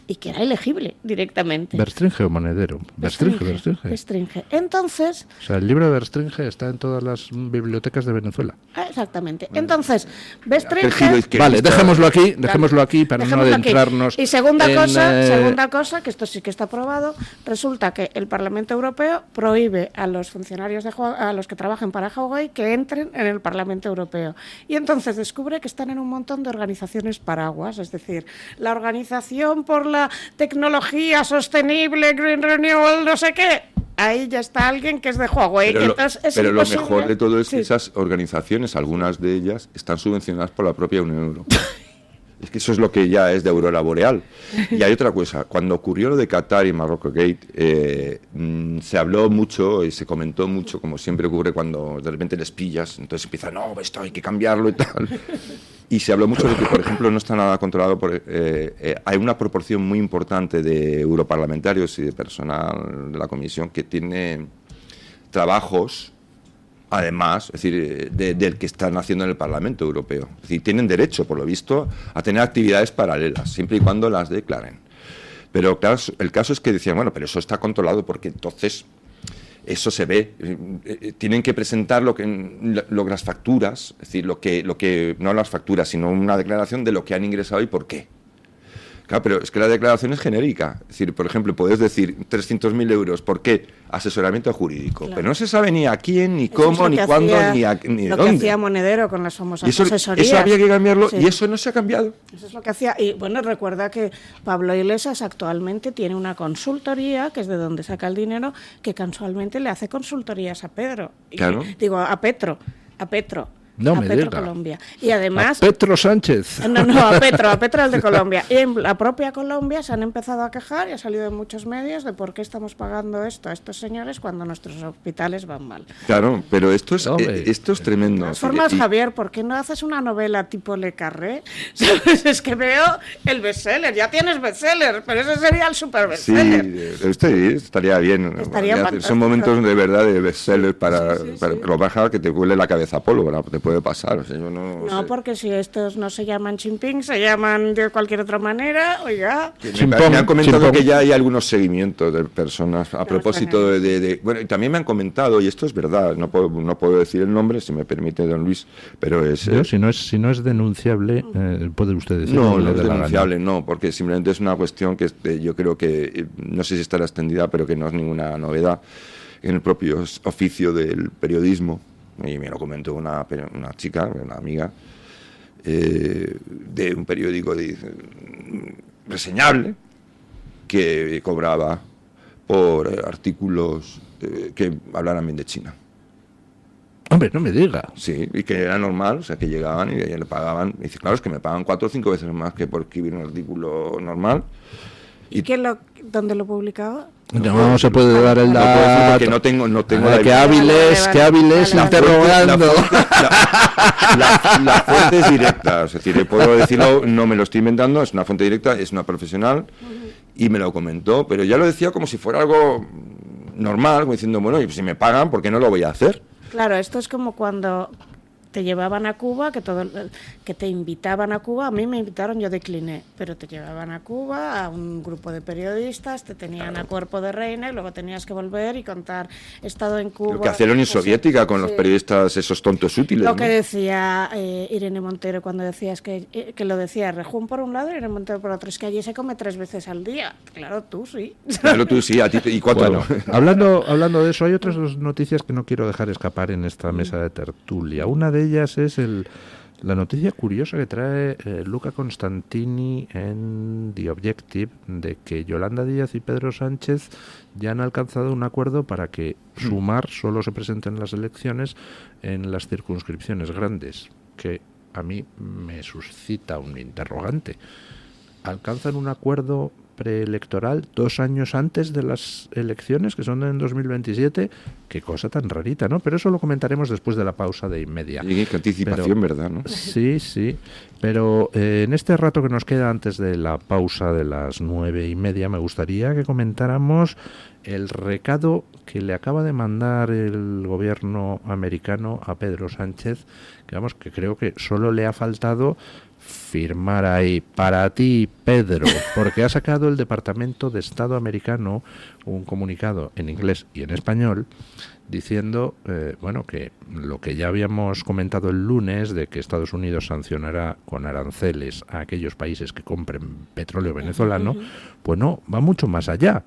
Y que era ilegible directamente. ¿Bestringe o Monedero? Bestringe. Entonces... O sea, el libro de Bestringe está en todas las bibliotecas de Venezuela. Exactamente. Entonces, Bestringe... Vale, dejémoslo aquí para no adentrarnos. Y segunda cosa, que esto sí que está aprobado, resulta que el Parlamento Europeo prohíbe a los funcionarios a los que trabajen para Huawei que entren en el Parlamento Europeo. Y entonces descubre que están en un montón de organizaciones paraguas, es decir, la Organización por la tecnología sostenible, green renewal, no sé qué, ahí ya está alguien que es de Huawei. Pero lo mejor de todo es que esas organizaciones, algunas de ellas, están subvencionadas por la propia Unión Europea. Es que eso es lo que ya es de aurora boreal. Y hay otra cosa, cuando ocurrió lo de Qatar y Morocco Gate, se habló mucho y se comentó mucho, como siempre ocurre cuando de repente les pillas, entonces empiezan, no, esto hay que cambiarlo y tal. Y se habló mucho de que, por ejemplo, no está nada controlado hay una proporción muy importante de europarlamentarios y de personal de la comisión que tiene trabajos, además, es decir, del que están haciendo en el Parlamento Europeo. Es decir, tienen derecho, por lo visto, a tener actividades paralelas, siempre y cuando las declaren. Pero claro, el caso es que decían, bueno, pero eso está controlado porque entonces eso se ve. Tienen que presentar las facturas, es decir, lo que no las facturas, sino una declaración de lo que han ingresado y por qué. Claro, pero es que la declaración es genérica. Es decir, por ejemplo, puedes decir 300.000 euros. ¿Por qué? Asesoramiento jurídico. Claro. Pero no se sabe ni a quién, ni cómo, ni cuándo, ni de dónde. Lo que hacía Monedero con las famosas asesorías. Eso había que cambiarlo, sí. Y eso no se ha cambiado. Eso es lo que hacía. Y bueno, recuerda que Pablo Iglesias actualmente tiene una consultoría, que es de donde saca el dinero, que casualmente le hace consultorías a Pedro. Claro. Digo, a Petro. No a me Petro diga. Colombia. Y además... A Petro Sánchez. No, a Petro el de Colombia. Y en la propia Colombia se han empezado a quejar y ha salido en muchos medios de por qué estamos pagando esto a estos señores cuando nuestros hospitales van mal. Claro, pero esto es tremendo. De todas formas, Javier, ¿por qué no haces una novela tipo Le Carré? ¿Sabes? Es que veo el bestseller, ya tienes bestseller, pero ese sería el super bestseller. Sí, estaría bien. Son momentos de verdad de bestseller para lo baja que te huele la cabeza a pólvora. Puede pasar, o sea, yo no sé. Porque si estos no se llaman chimping, se llaman de cualquier otra manera, oiga. Me han comentado que ya hay algunos seguimientos de personas a propósito de... Bueno, y también me han comentado, y esto es verdad, no puedo decir el nombre, si me permite don Luis, pero es... Si no es denunciable, puede usted decir... No es denunciable, no, porque simplemente es una cuestión que yo creo que, no sé si estará extendida, pero que no es ninguna novedad en el propio oficio del periodismo. Y me lo comentó una chica, una amiga, de un periódico reseñable, que cobraba por artículos que hablaran bien de China. Hombre, no me diga. Sí, y que era normal, o sea, que llegaban y le pagaban. Y dice, claro, es que me pagan 4 o 5 veces más que por escribir un artículo normal. ¿Y dónde lo publicaba? No se puede dar el dato. Porque no tengo qué hábiles interrogando. La fuente es directa, es decir, puedo decirlo, no me lo estoy inventando, es una fuente directa, es una profesional y me lo comentó, pero ya lo decía como si fuera algo normal, como diciendo, bueno, y si me pagan, ¿por qué no lo voy a hacer? Claro, esto es como cuando te llevaban a Cuba, que te invitaban a Cuba. A mí me invitaron, yo decliné, pero te llevaban a Cuba, a un grupo de periodistas, te tenían a cuerpo de reina y luego tenías que volver y contar, he estado en Cuba. Lo que hacía la Unión Soviética con los periodistas esos tontos útiles. Lo que decía Irene Montero cuando decías que lo decía Rejún por un lado y Irene Montero por otro, es que allí se come 3 veces al día. Claro, tú sí. Claro, tú sí, a ti y 4 no. Hablando de eso, hay otras 2 noticias que no quiero dejar escapar en esta mesa de tertulia. Una de ellas es la noticia curiosa que trae Luca Constantini en The Objective de que Yolanda Díaz y Pedro Sánchez ya han alcanzado un acuerdo para que Sumar solo se presente en las elecciones en las circunscripciones grandes, que a mí me suscita un interrogante. ¿Alcanzan un acuerdo preelectoral 2 años antes de las elecciones, que son en 2027? Qué cosa tan rarita, ¿no? Pero eso lo comentaremos después de la pausa de Inmedia. Y qué anticipación, ¿verdad? ¿No? Sí. Pero en este rato que nos queda antes de la pausa de las 9:30, me gustaría que comentáramos el recado que le acaba de mandar el gobierno americano a Pedro Sánchez, que creo que solo le ha faltado firmar ahí, para ti, Pedro, porque ha sacado el Departamento de Estado americano un comunicado en inglés y en español diciendo, que lo que ya habíamos comentado el lunes, de que Estados Unidos sancionará con aranceles a aquellos países que compren petróleo venezolano, pues no, va mucho más allá.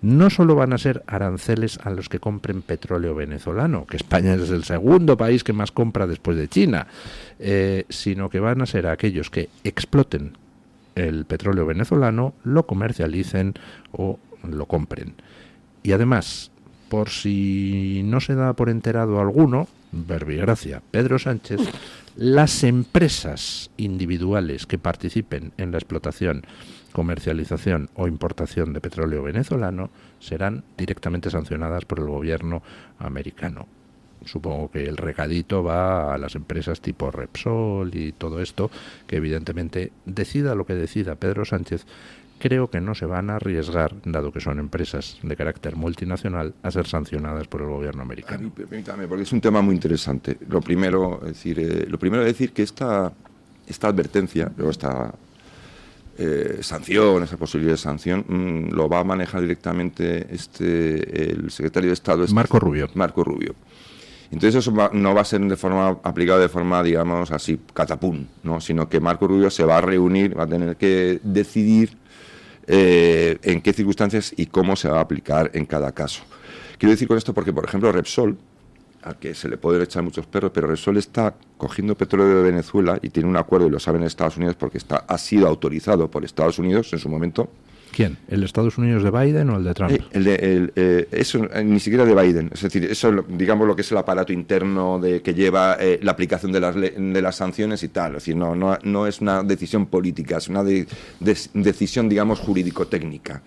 No solo van a ser aranceles a los que compren petróleo venezolano, que España es el segundo país que más compra después de China, sino que van a ser a aquellos que exploten el petróleo venezolano, lo comercialicen o lo compren. Y además, por si no se da por enterado alguno, verbigracia Pedro Sánchez, las empresas individuales que participen en la explotación, comercialización o importación de petróleo venezolano serán directamente sancionadas por el gobierno americano. Supongo que el recadito va a las empresas tipo Repsol y todo esto, que evidentemente, decida lo que decida Pedro Sánchez, creo que no se van a arriesgar, dado que son empresas de carácter multinacional, a ser sancionadas por el gobierno americano. Permítame, porque es un tema muy interesante. Lo primero es decir que esta advertencia, o esta sanción, esa posibilidad de sanción, lo va a manejar directamente el secretario de Estado. Marco Rubio. Entonces eso no va a ser aplicado de forma, digamos, así, catapum, ¿no? Sino que Marco Rubio se va a reunir, va a tener que decidir en qué circunstancias y cómo se va a aplicar en cada caso. Quiero decir con esto porque, por ejemplo, Repsol, al que se le puede echar muchos perros, pero Repsol está cogiendo petróleo de Venezuela y tiene un acuerdo, y lo saben en Estados Unidos, porque ha sido autorizado por Estados Unidos en su momento. ¿Quién? ¿El Estados Unidos de Biden o el de Trump? Eso ni siquiera de Biden. Es decir, eso, digamos, lo que es el aparato interno que lleva la aplicación de las sanciones y tal. Es decir, no es una decisión política, es una decisión, digamos, jurídico-técnica.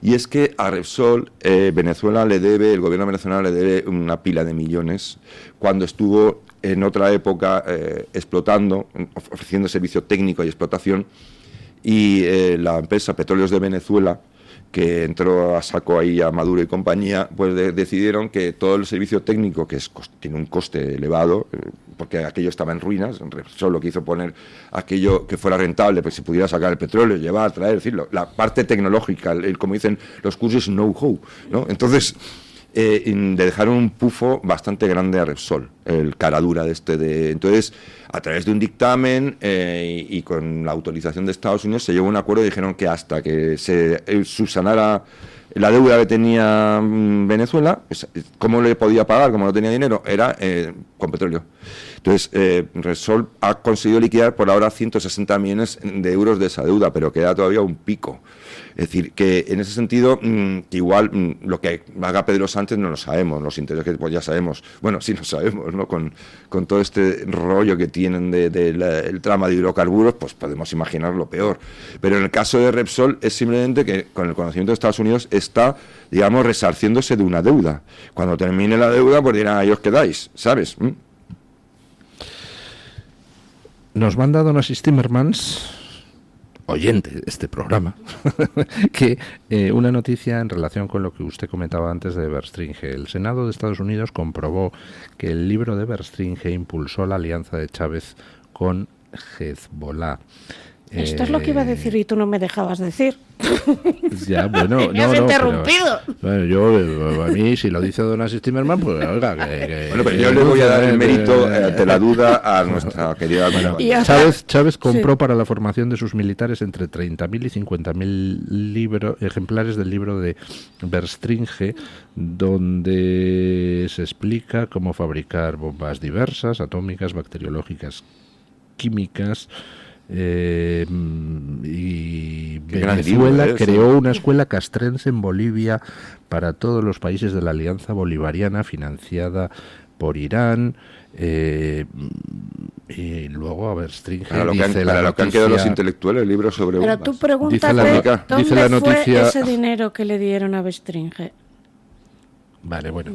Y es que a Repsol, el gobierno venezolano le debe una pila de millones cuando estuvo en otra época explotando, ofreciendo servicio técnico y explotación. Y la empresa Petróleos de Venezuela, que entró a saco ahí a Maduro y compañía, pues decidieron que todo el servicio técnico, que tiene un coste elevado, porque aquello estaba en ruinas, solo que hizo poner aquello que fuera rentable, pues se pudiera sacar el petróleo, llevar, traer, decirlo, la parte tecnológica, como dicen los cursos, know-how, ¿no? Entonces, le dejaron un pufo bastante grande a Repsol, el caradura entonces, a través de un dictamen y con la autorización de Estados Unidos se llegó a un acuerdo y dijeron que hasta que se subsanara la deuda que tenía Venezuela, pues, ¿cómo le podía pagar? Como no tenía dinero, era con petróleo. Entonces, Repsol ha conseguido liquidar por ahora 160 millones de euros de esa deuda, pero queda todavía un pico. Es decir, que en ese sentido, igual lo que haga Pedro Sánchez no lo sabemos, los intereses que pues ya sabemos, bueno, sí lo sabemos, ¿no? Con todo este rollo que tienen del trama de hidrocarburos, pues podemos imaginar lo peor. Pero en el caso de Repsol es simplemente que con el conocimiento de Estados Unidos está, digamos, resarciéndose de una deuda. Cuando termine la deuda, pues dirán, ahí os quedáis, ¿sabes? Nos manda don Asís Timmermans, oyente de este programa, que una noticia en relación con lo que usted comentaba antes de Verstringe. El Senado de Estados Unidos comprobó que el libro de Verstringe impulsó la alianza de Chávez con Hezbollah. Esto es lo que iba a decir y tú no me dejabas decir. Ya, bueno, me has interrumpido. Bueno, a mí, si lo dice don Asís Timmermans, pues oiga, bueno, pero yo le voy a dar el mérito de la duda a nuestra querida... Chávez compró para la formación de sus militares entre 30.000 y 50.000 ejemplares del libro de Verstringe, donde se explica cómo fabricar bombas diversas, atómicas, bacteriológicas, químicas. Y Venezuela creó una escuela castrense en Bolivia para todos los países de la Alianza Bolivariana, financiada por Irán. Y luego, a ver, Stringe para lo que han quedado los intelectuales, el libro sobre bombas. Pero tú pregúntate, ¿dónde fue ese dinero que le dieron a Stringe? Vale, bueno,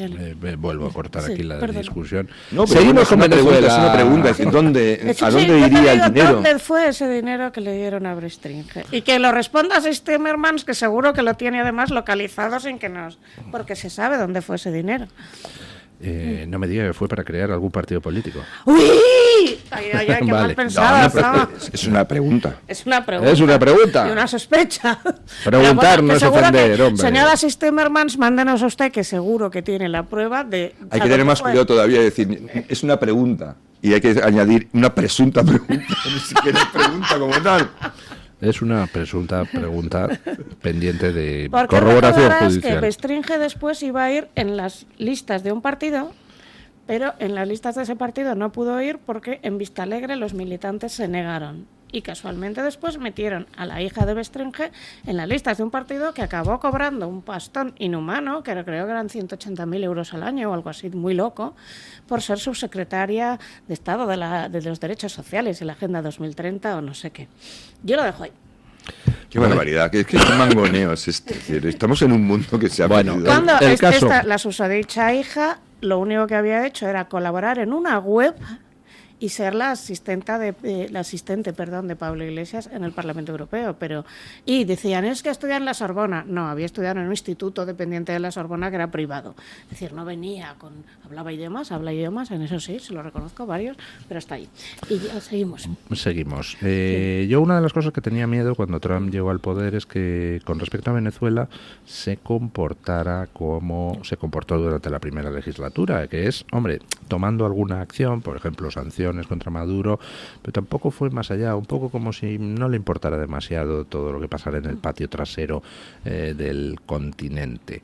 vuelvo a cortar aquí la discusión. No, pero seguimos con Venezuela. Es una pregunta, ¿a dónde iría el dinero? ¿Dónde fue ese dinero que le dieron a Stringe? Y que lo responda a Timmermans, que seguro que lo tiene además localizado sin que porque se sabe dónde fue ese dinero. No me diga que fue para crear algún partido político. ¡Uy! Ay, qué mal pensado. Es una pregunta. Es una pregunta. Es una pregunta. Y una sospecha. Preguntar no es ofender, hombre. Señora Timmermans, mándenos a usted que seguro que tiene la prueba de... Hay que tener más cuidado todavía y decir, es una pregunta. Y hay que añadir una presunta pregunta. Ni siquiera es pregunta como tal. Es una presunta pregunta pendiente de corroboración judicial. Que Stringe después iba a ir en las listas de un partido, pero en las listas de ese partido no pudo ir porque en Vistalegre los militantes se negaron. Y casualmente después metieron a la hija de Bestringe en las listas de un partido que acabó cobrando un pastón inhumano, que creo que eran 180.000 euros al año o algo así, muy loco, por ser subsecretaria de Estado de los Derechos Sociales y la Agenda 2030 o no sé qué. Yo lo dejo ahí. Qué barbaridad, que mangoneo es este. Es decir, estamos en un mundo que se ha perdido. Cuando la susodicha hija, lo único que había hecho era colaborar en una web y ser la asistente de Pablo Iglesias en el Parlamento Europeo, y decían, es que estudia en la Sorbona. No, había estudiado en un instituto dependiente de la Sorbona que era privado. Es decir, no venía habla idiomas, en eso sí, se lo reconozco varios, pero hasta ahí. Y ya seguimos. Sí. Yo una de las cosas que tenía miedo cuando Trump llegó al poder es que con respecto a Venezuela se comportara como se comportó durante la primera legislatura, que es, hombre, tomando alguna acción, por ejemplo, sanciones contra Maduro, pero tampoco fue más allá, un poco como si no le importara demasiado todo lo que pasara en el patio trasero del continente.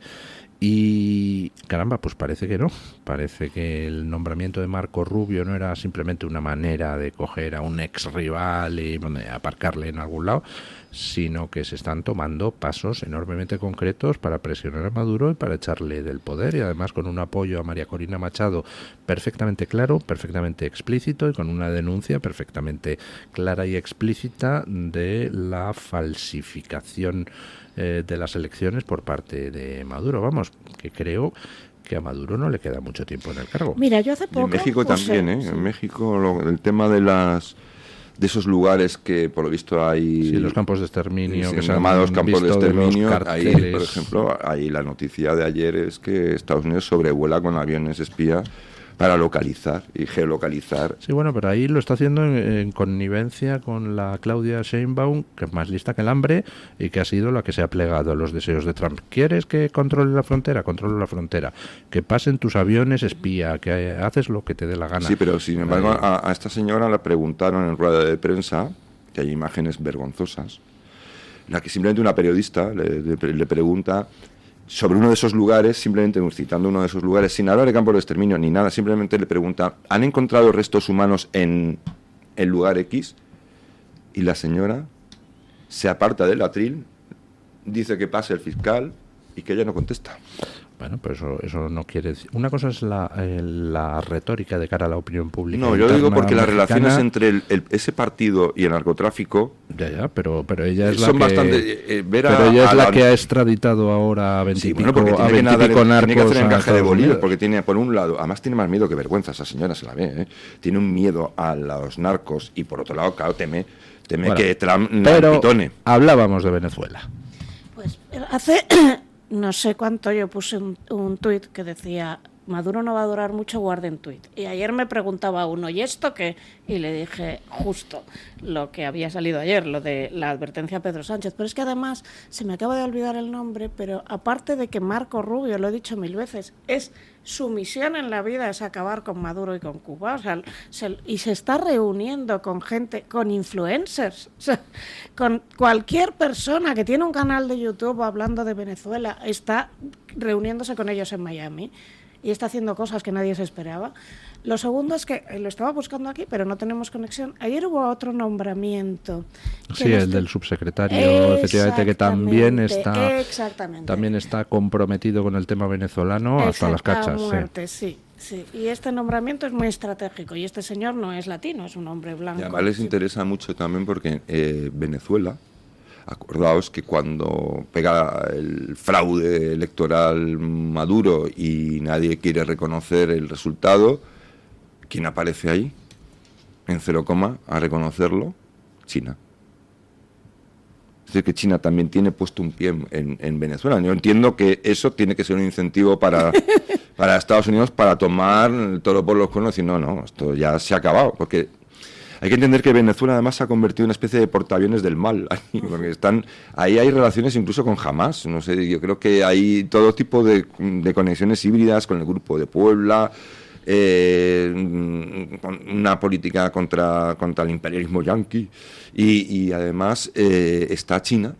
Y caramba, pues parece que no. Parece que el nombramiento de Marco Rubio no era simplemente una manera de coger a un ex rival y aparcarle en algún lado, sino que se están tomando pasos enormemente concretos para presionar a Maduro y para echarle del poder, y además con un apoyo a María Corina Machado perfectamente claro, perfectamente explícito, y con una denuncia perfectamente clara y explícita de la falsificación de las elecciones por parte de Maduro. Vamos, que creo que a Maduro no le queda mucho tiempo en el cargo. Mira, yo hace poco... En México también, sí. En México el tema de esos lugares que por lo visto hay... Sí, los campos de exterminio. Que se llamados campos de exterminio. Ahí, por ejemplo, ahí la noticia de ayer es que Estados Unidos sobrevuela con aviones espía para localizar y geolocalizar. Sí, bueno, pero ahí lo está haciendo en connivencia con la Claudia Sheinbaum, que es más lista que el hambre y que ha sido la que se ha plegado a los deseos de Trump. ¿Quieres que controle la frontera? Controle la frontera. Que pasen tus aviones espía, que haces lo que te dé la gana. Sí, pero sin embargo a esta señora la preguntaron en rueda de prensa, que hay imágenes vergonzosas, la que simplemente una periodista le pregunta sobre uno de esos lugares, simplemente citando uno de esos lugares, sin hablar de campos de exterminio ni nada, simplemente le pregunta, ¿han encontrado restos humanos en el lugar X? Y la señora se aparta del atril, dice que pase el fiscal y que ella no contesta. Bueno, pues eso no quiere decir... Una cosa es la retórica de cara a la opinión pública. No, yo lo digo porque las relaciones entre ese partido y el narcotráfico... Ya, pero ella es son la que... bastante... pero ella es la que ha extraditado ahora a 20 sí, y bueno, pico, porque a 20 y pico narcos. Tiene que hacer encaje de bolillos, porque tiene, por un lado, además tiene más miedo que vergüenza, esa señora se la ve, tiene un miedo a los narcos y por otro lado, claro, teme que Trump la pitone. Hablábamos de Venezuela. Pues hace... no sé cuánto yo puse un tuit que decía, Maduro no va a durar mucho, guarden tuit. Y ayer me preguntaba uno, ¿y esto qué? Y le dije justo lo que había salido ayer, lo de la advertencia a Pedro Sánchez. Pero es que además, se me acaba de olvidar el nombre, pero aparte de que Marco Rubio, lo he dicho 1000 veces, su misión en la vida es acabar con Maduro y con Cuba, o sea, y se está reuniendo con gente, con influencers, o sea, con cualquier persona que tiene un canal de YouTube hablando de Venezuela, está reuniéndose con ellos en Miami y está haciendo cosas que nadie se esperaba. Lo segundo es que, lo estaba buscando aquí, pero no tenemos conexión. Ayer hubo otro nombramiento. Sí, el del subsecretario, efectivamente, que también está comprometido con el tema venezolano hasta las cachas. Muerte, sí. Y este nombramiento es muy estratégico. Y este señor no es latino, es un hombre blanco. Y además les interesa mucho también porque Venezuela, acordaos que cuando pega el fraude electoral Maduro y nadie quiere reconocer el resultado, ¿quién aparece ahí? En 0, a reconocerlo, China. Es decir, que China también tiene puesto un pie en Venezuela. Yo entiendo que eso tiene que ser un incentivo para Estados Unidos para tomar el toro por los cuernos y decir, no, esto ya se ha acabado, porque hay que entender que Venezuela además se ha convertido en una especie de portaaviones del mal, porque ahí hay relaciones incluso con Hamas, no sé, yo creo que hay todo tipo de conexiones híbridas con el Grupo de Puebla, una política contra el imperialismo yanqui, y además está China,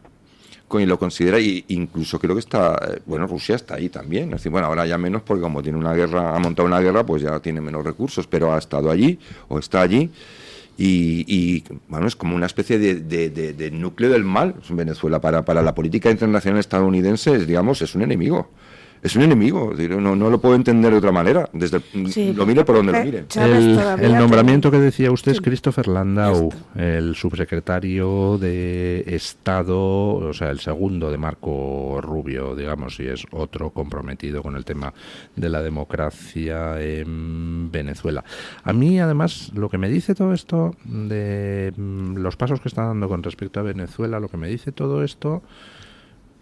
y lo considera, y incluso creo que Rusia está ahí también, es decir, ahora ya menos porque como tiene una guerra, ha montado una guerra, pues ya tiene menos recursos, pero ha estado allí, o está allí. Y bueno, es como una especie de núcleo del mal. Venezuela para la política internacional estadounidense, digamos, es un enemigo. Es un enemigo, no lo puedo entender de otra manera, lo mire por donde lo mire. El nombramiento que decía usted es Christopher Landau, el subsecretario de Estado, o sea, el segundo de Marco Rubio, digamos, y es otro comprometido con el tema de la democracia en Venezuela. A mí, además, lo que me dice todo esto de los pasos que está dando con respecto a Venezuela, lo que me dice todo esto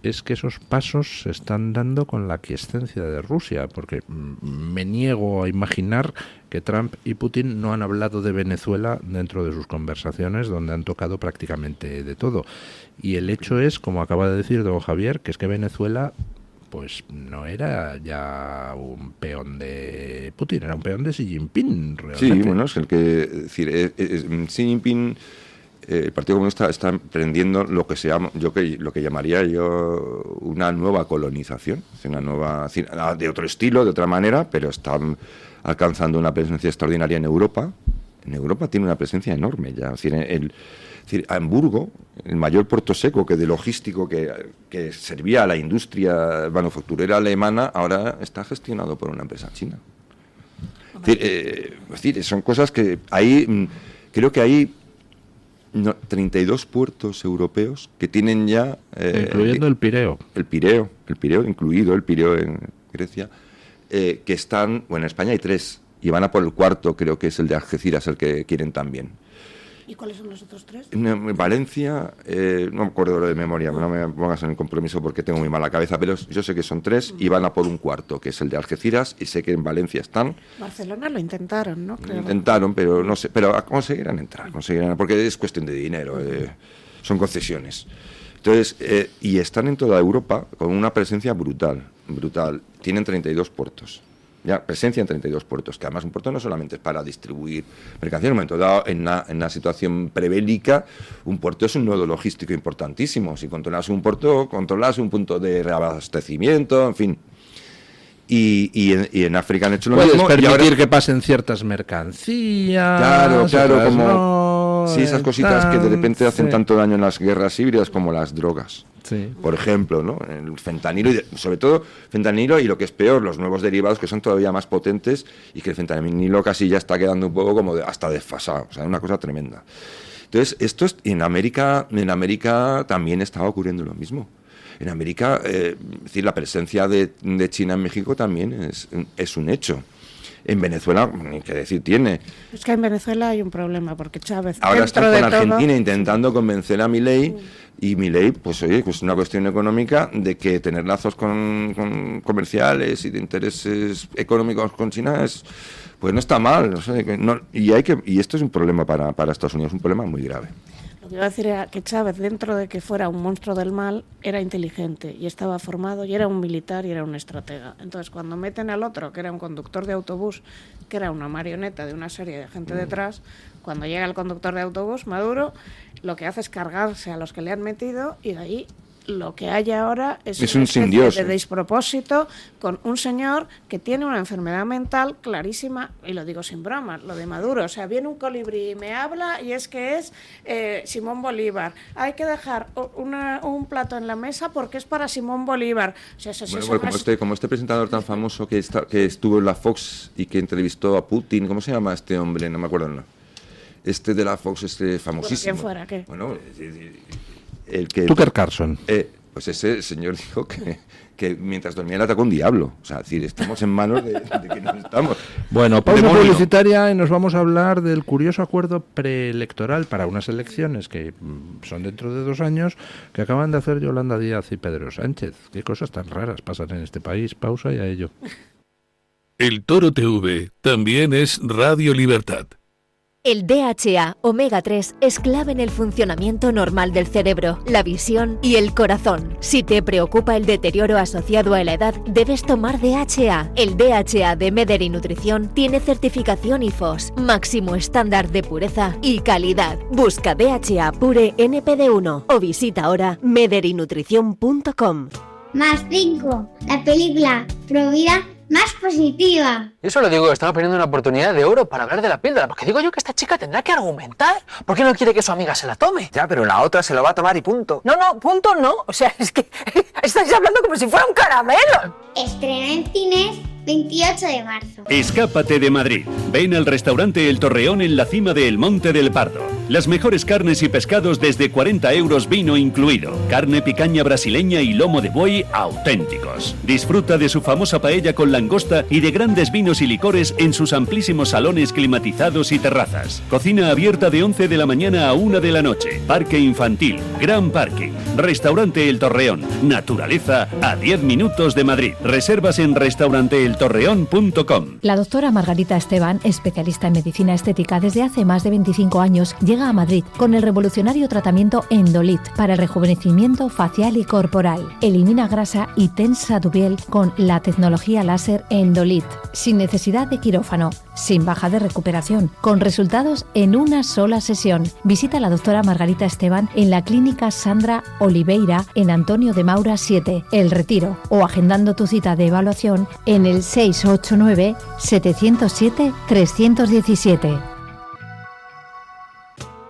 es que esos pasos se están dando con la aquiescencia de Rusia, porque me niego a imaginar que Trump y Putin no han hablado de Venezuela dentro de sus conversaciones, donde han tocado prácticamente de todo. Y el hecho es, como acaba de decir don Javier, que es que Venezuela pues no era ya un peón de Putin, era un peón de Xi Jinping, realmente. Sí, bueno, es el que Xi Jinping... el Partido Comunista está emprendiendo lo que llamaría yo una nueva colonización, una nueva, de otro estilo, de otra manera, pero está alcanzando una presencia extraordinaria en Europa. En Europa tiene una presencia enorme ya. Es decir, Hamburgo, el mayor puerto seco de logístico que servía a la industria manufacturera alemana, ahora está gestionado por una empresa china. Es decir, son cosas que creo que hay 32 puertos europeos que tienen ya... incluyendo el Pireo. El Pireo incluido, el Pireo en Grecia, que están... Bueno, en España hay 3, y van a por el 4, creo que es el de Algeciras, el que quieren también. ¿Y cuáles son los otros 3? En Valencia, no me acuerdo de memoria, no me pongas en el compromiso porque tengo muy mala cabeza, pero yo sé que son 3 y van a por un 4, que es el de Algeciras, y sé que en Valencia están. Barcelona lo intentaron, ¿no? Creo. Intentaron, pero no sé, pero conseguirán entrar, porque es cuestión de dinero, son concesiones. Entonces, y están en toda Europa con una presencia brutal. Tienen 32 puertos. Ya, presencia en 32 puertos, que además un puerto no solamente es para distribuir mercancías. En un momento dado, en una situación prebélica, un puerto es un nodo logístico importantísimo. Si controlas un puerto, controlas un punto de reabastecimiento, en fin. Y en África han hecho lo mismo. Puedes permitir que pasen ciertas mercancías. Claro, como... Sí, esas cositas que de repente hacen tanto daño en las guerras híbridas como las drogas. Sí. Por ejemplo, ¿no? El fentanilo, sobre todo fentanilo y lo que es peor, los nuevos derivados que son todavía más potentes y que el fentanilo casi ya está quedando un poco como hasta desfasado, o sea, una cosa tremenda. Entonces, en América también estaba ocurriendo lo mismo. En América, es decir, la presencia de China en México también es un hecho. En Venezuela, ni qué decir tiene. Es que en Venezuela hay un problema, porque Chávez... Ahora está con Argentina intentando convencer a Milei, y Milei, pues oye, pues es una cuestión económica de que tener lazos con comerciales y de intereses económicos con China pues no está mal. O sea, y esto es un problema para Estados Unidos, un problema muy grave. Lo que iba a decir era que Chávez, dentro de que fuera un monstruo del mal, era inteligente y estaba formado y era un militar y era un estratega. Entonces, cuando meten al otro, que era un conductor de autobús, que era una marioneta de una serie de gente detrás, cuando llega el conductor de autobús, Maduro, lo que hace es cargarse a los que le han metido y de ahí lo que hay ahora es una especie de despropósito con un señor que tiene una enfermedad mental clarísima, y lo digo sin broma, lo de Maduro. O sea, viene un colibrí y me habla y es que es Simón Bolívar. Hay que dejar un plato en la mesa porque es para Simón Bolívar. O sea, como este presentador tan famoso que estuvo en la Fox y que entrevistó a Putin, ¿cómo se llama este hombre? No me acuerdo el nombre. Este de la Fox, famosísimo. ¿Quién fuera? ¿Qué? Bueno, Tucker Carlson. Pues ese señor dijo que mientras dormía le atacó un diablo. O sea, es decir, estamos en manos de que no estamos. Bueno, pausa publicitaria y nos vamos a hablar del curioso acuerdo preelectoral para unas elecciones que son dentro de 2 años, que acaban de hacer Yolanda Díaz y Pedro Sánchez. Qué cosas tan raras pasan en este país. Pausa y a ello. El Toro TV también es Radio Libertad. El DHA omega 3 es clave en el funcionamiento normal del cerebro, la visión y el corazón. Si te preocupa el deterioro asociado a la edad, debes tomar DHA. El DHA de Mederi Nutrición tiene certificación IFOS, máximo estándar de pureza y calidad. Busca DHA Pure NPD1 o visita ahora mederinutrición.com. +5, la película Provida más positiva. Eso lo digo, estaba perdiendo una oportunidad de oro para hablar de la píldora, porque digo yo que esta chica tendrá que argumentar. ¿Por qué no quiere que su amiga se la tome? Ya, pero la otra se lo va a tomar y punto. No, punto no. O sea, es que estáis hablando como si fuera un caramelo. Estrena en cines 28 de marzo. Escápate de Madrid. Ven al restaurante El Torreón en la cima del Monte del Pardo. Las mejores carnes y pescados desde 40 euros, vino incluido. Carne picaña brasileña y lomo de buey auténticos. Disfruta de su famosa paella con langosta y de grandes vinos y licores en sus amplísimos salones climatizados y terrazas. Cocina abierta de 11 de la mañana a 1 de la noche. Parque infantil, gran parking. Restaurante El Torreón. Naturaleza a 10 minutos de Madrid. Reservas en restauranteeltorreón.com. La doctora Margarita Esteban, especialista en medicina estética desde hace más de 25 años, llega a Madrid con el revolucionario tratamiento Endolit para el rejuvenecimiento facial y corporal. Elimina grasa y tensa tu piel con la tecnología láser Endolit, sin necesidad de quirófano, sin baja de recuperación, con resultados en una sola sesión. Visita a la doctora Margarita Esteban en la clínica Sandra Oliveira en Antonio de Maura 7, El Retiro, o agendando tu cita de evaluación en el 689 707 317.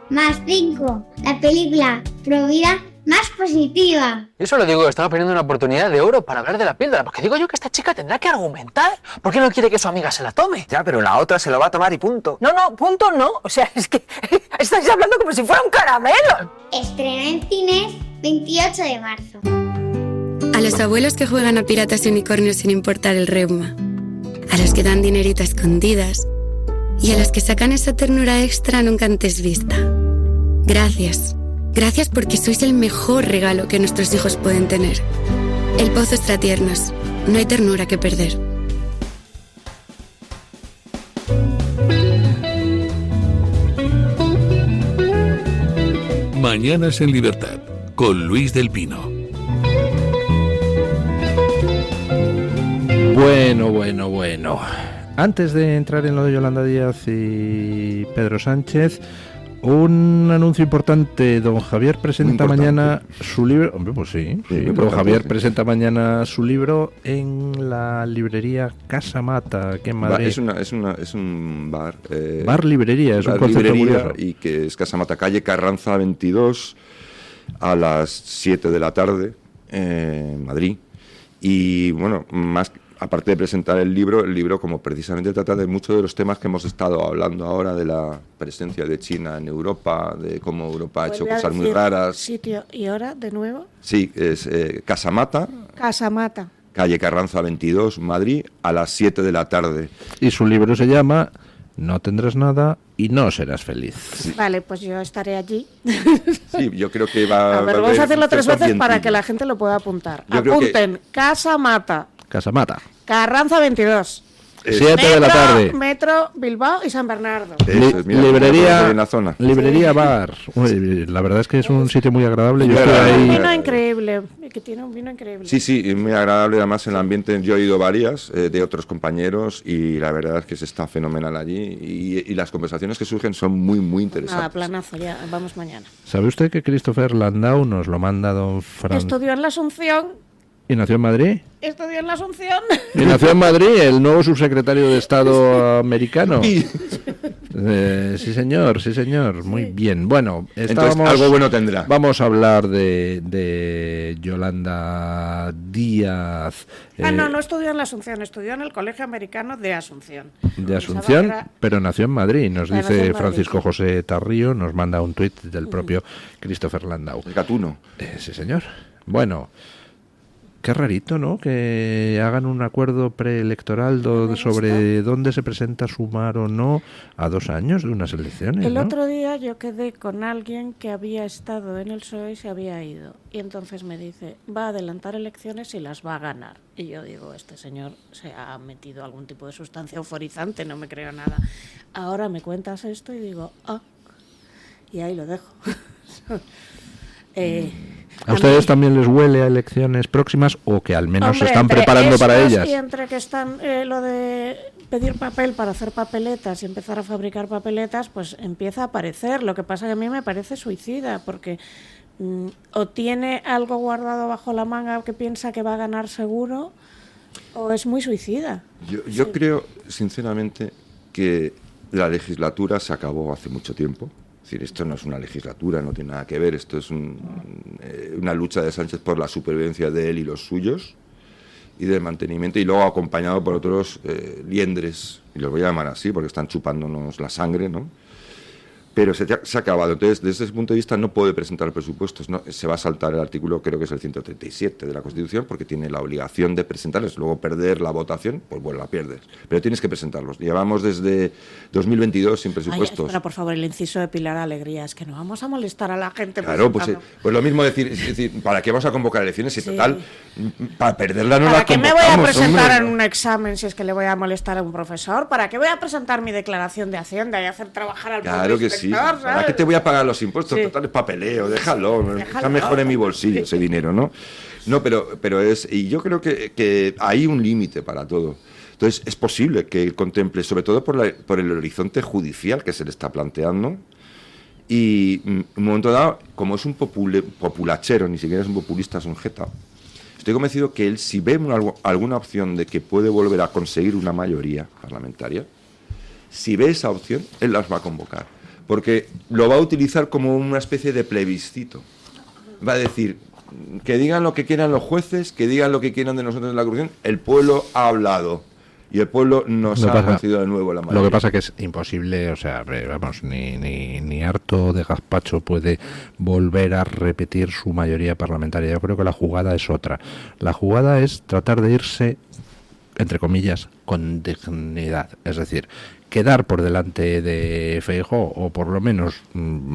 Más 5, la película Provida más positiva. Eso lo digo, estaba perdiendo una oportunidad de oro para hablar de la píldora, porque digo yo que esta chica tendrá que argumentar. ¿Por qué no quiere que su amiga se la tome? Ya, pero la otra se lo va a tomar y punto. No, punto no. O sea, es que estáis hablando como si fuera un caramelo. Estrena en cines 28 de marzo. A los abuelos que juegan a piratas y unicornios sin importar el reuma. A los que dan dinerito a escondidas. Y a los que sacan esa ternura extra nunca antes vista. Gracias. Gracias porque sois el mejor regalo que nuestros hijos pueden tener. El Pozo Extratiernos. No hay ternura que perder. Mañanas en Libertad, con Luis del Pino. Bueno. Antes de entrar en lo de Yolanda Díaz y Pedro Sánchez, un anuncio importante. Don Javier presenta mañana su libro. Hombre, pues sí. Don Javier presenta mañana su libro en la librería Casa Mata, aquí en Madrid. Es un bar. Bar-librería, es un concepto curioso. Y que es Casa Mata, calle Carranza 22, a las 7 de la tarde, en Madrid. Y bueno, aparte de presentar el libro como precisamente trata de muchos de los temas que hemos estado hablando ahora, de la presencia de China en Europa, de cómo Europa ha hecho cosas muy raras. Sitio y hora, de nuevo. Sí, es Casa Mata. Casa Mata. Calle Carranza 22, Madrid, a las 7 de la tarde. Y su libro se llama No tendrás nada y no serás feliz. Sí. Vale, pues yo estaré allí. Sí, yo creo que va a haber... Vamos a hacerlo 3 veces para que la gente lo pueda apuntar. Apunten, Casa Mata. Casa Mata. Carranza 22. 7 de la tarde. Metro Bilbao y San Bernardo. Librería, en la zona. Librería Bar. Uy, la verdad es que es un sitio muy agradable. Yo estoy ahí. Vino increíble, que tiene un vino increíble. Sí, muy agradable. Además, el ambiente, yo he ido varias de otros compañeros y la verdad es que se está fenomenal allí y las conversaciones que surgen son muy, muy interesantes. Nada, planazo, ya vamos mañana. ¿Sabe usted que Christopher Landau nos lo manda don Fran? Estudió en la Asunción. ¿Y nació en Madrid? Estudió en la Asunción. ¿Y nació en Madrid el nuevo subsecretario de Estado americano? Sí, señor. Muy bien. Bueno, entonces algo bueno tendrá. Vamos a hablar de Yolanda Díaz. No estudió en la Asunción, estudió en el Colegio Americano de Asunción. De Asunción, pero nació en Madrid, nos dice Francisco José Tarrío, nos manda un tuit del propio Christopher Landau. El gatuno. Sí, señor. Bueno... Qué rarito, ¿no? Que hagan un acuerdo preelectoral sobre dónde se presenta Sumar o no a 2 años de unas elecciones. El otro día yo quedé con alguien que había estado en el PSOE y se había ido. Y entonces me dice, va a adelantar elecciones y las va a ganar. Y yo digo, este señor se ha metido algún tipo de sustancia euforizante, no me creo nada. Ahora me cuentas esto y digo, y ahí lo dejo. ¿A ustedes también les huele a elecciones próximas o que al menos se están preparando para ellas? Y entre que están lo de pedir papel para hacer papeletas y empezar a fabricar papeletas, pues empieza a aparecer. Lo que pasa que a mí me parece suicida, porque o tiene algo guardado bajo la manga que piensa que va a ganar seguro, o es muy suicida. Yo creo, sinceramente, que la legislatura se acabó hace mucho tiempo. Es decir, esto no es una legislatura, no tiene nada que ver, esto es una lucha de Sánchez por la supervivencia de él y los suyos, y del mantenimiento, y luego acompañado por otros liendres, y los voy a llamar así porque están chupándonos la sangre, ¿no? Pero se ha acabado. Entonces, desde ese punto de vista no puede presentar presupuestos, ¿no? Se va a saltar el artículo, creo que es el 137 de la Constitución, porque tiene la obligación de presentarlos. Luego perder la votación, pues bueno, la pierdes. Pero tienes que presentarlos. Llevamos desde 2022 sin presupuestos. Espera, por favor, el inciso de Pilar Alegría, es que no vamos a molestar a la gente. Claro, pues lo mismo decir, es decir, ¿para qué vamos a convocar elecciones? Si total, para perderla no la convocamos. ¿Para qué me voy a presentar en un examen si es que le voy a molestar a un profesor? ¿Para qué voy a presentar mi declaración de Hacienda y hacer trabajar al Claro que sí. ¿Para qué te voy a pagar los impuestos? Total es papeleo, déjalo. Está mejor en mi bolsillo ese dinero, ¿no? No, pero es... Y yo creo que hay un límite para todo. Entonces, es posible que él contemple, sobre todo por el horizonte judicial que se le está planteando, y en un momento dado, como es un populachero, ni siquiera es un populista, es un jeta, estoy convencido que él, si ve alguna opción de que puede volver a conseguir una mayoría parlamentaria, si ve esa opción, él las va a convocar. Porque lo va a utilizar como una especie de plebiscito. Va a decir, que digan lo que quieran los jueces, que digan lo que quieran de nosotros en la corrupción, el pueblo ha hablado. Y el pueblo nos ha concedido de nuevo la mayoría. Lo que pasa que es imposible, o sea, vamos, ni harto de gazpacho puede volver a repetir su mayoría parlamentaria. Yo creo que la jugada es otra. La jugada es tratar de irse, entre comillas, con dignidad. Es decir, quedar por delante de Feijóo, o por lo menos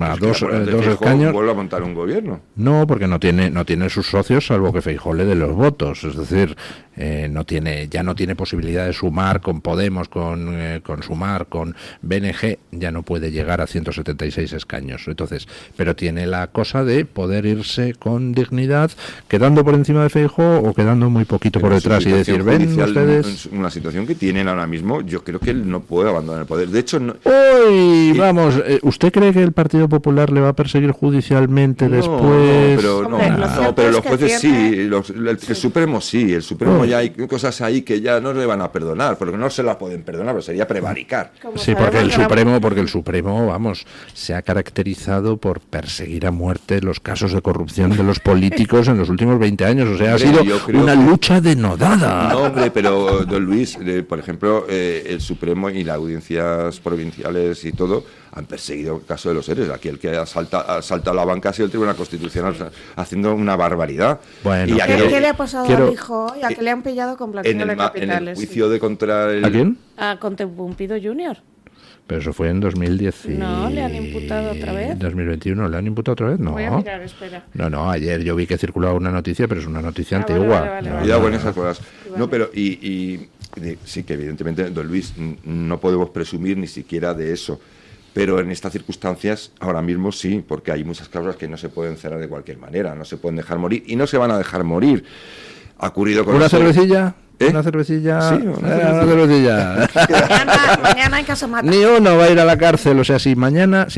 a dos escaños. ¿Vuelve a montar un gobierno? No, porque no tiene sus socios, salvo que Feijóo le dé los votos. Es decir, ya no tiene posibilidad de sumar con Podemos, con Sumar, con BNG, ya no puede llegar a 176 escaños. Entonces, pero tiene la cosa de poder irse con dignidad, quedando por encima de Feijóo o quedando muy poquito por detrás, y decir, ven ustedes. Una situación que tienen ahora mismo, yo creo que él no puede abandonar el poder. De hecho, no. ¡Uy! Vamos, ¿usted cree que el Partido Popular le va a perseguir judicialmente después? Pero los jueces sí, el Supremo sí, el Supremo ya hay cosas ahí que ya no le van a perdonar, porque no se la pueden perdonar, pero sería prevaricar. Sí, porque el Supremo, vamos, se ha caracterizado por perseguir a muerte los casos de corrupción de los políticos en los últimos 20 años. O sea, ha sido una lucha denodada. No, hombre, pero don Luis, por ejemplo, el Supremo y las audiencias provinciales y todo han perseguido el caso de los seres. Aquí el que asalta la banca ha sido el Tribunal Constitucional, haciendo una barbaridad. Bueno, ¿Qué le ha pasado al hijo? ¿Y a qué le han pillado con blanqueo de capitales? En el juicio de contra el... ¿A quién? A Contempido Junior. Pero eso fue en 2010. No, ¿le han imputado otra vez? 2021, ¿le han imputado otra vez? No. Voy a mirar, espera. No, ayer yo vi que circulaba una noticia, pero es una noticia antigua. Cuidado con esas cosas. No, pero sí que evidentemente, don Luis, no podemos presumir ni siquiera de eso. Pero en estas circunstancias, ahora mismo sí, porque hay muchas causas que no se pueden cerrar de cualquier manera, no se pueden dejar morir y no se van a dejar morir. Ha ocurrido con ¿Una cervecilla? ¿Una cervecilla? Sí, una cervecilla. Mañana en Casamata. Ni uno va a ir a la cárcel. O sea, si mañana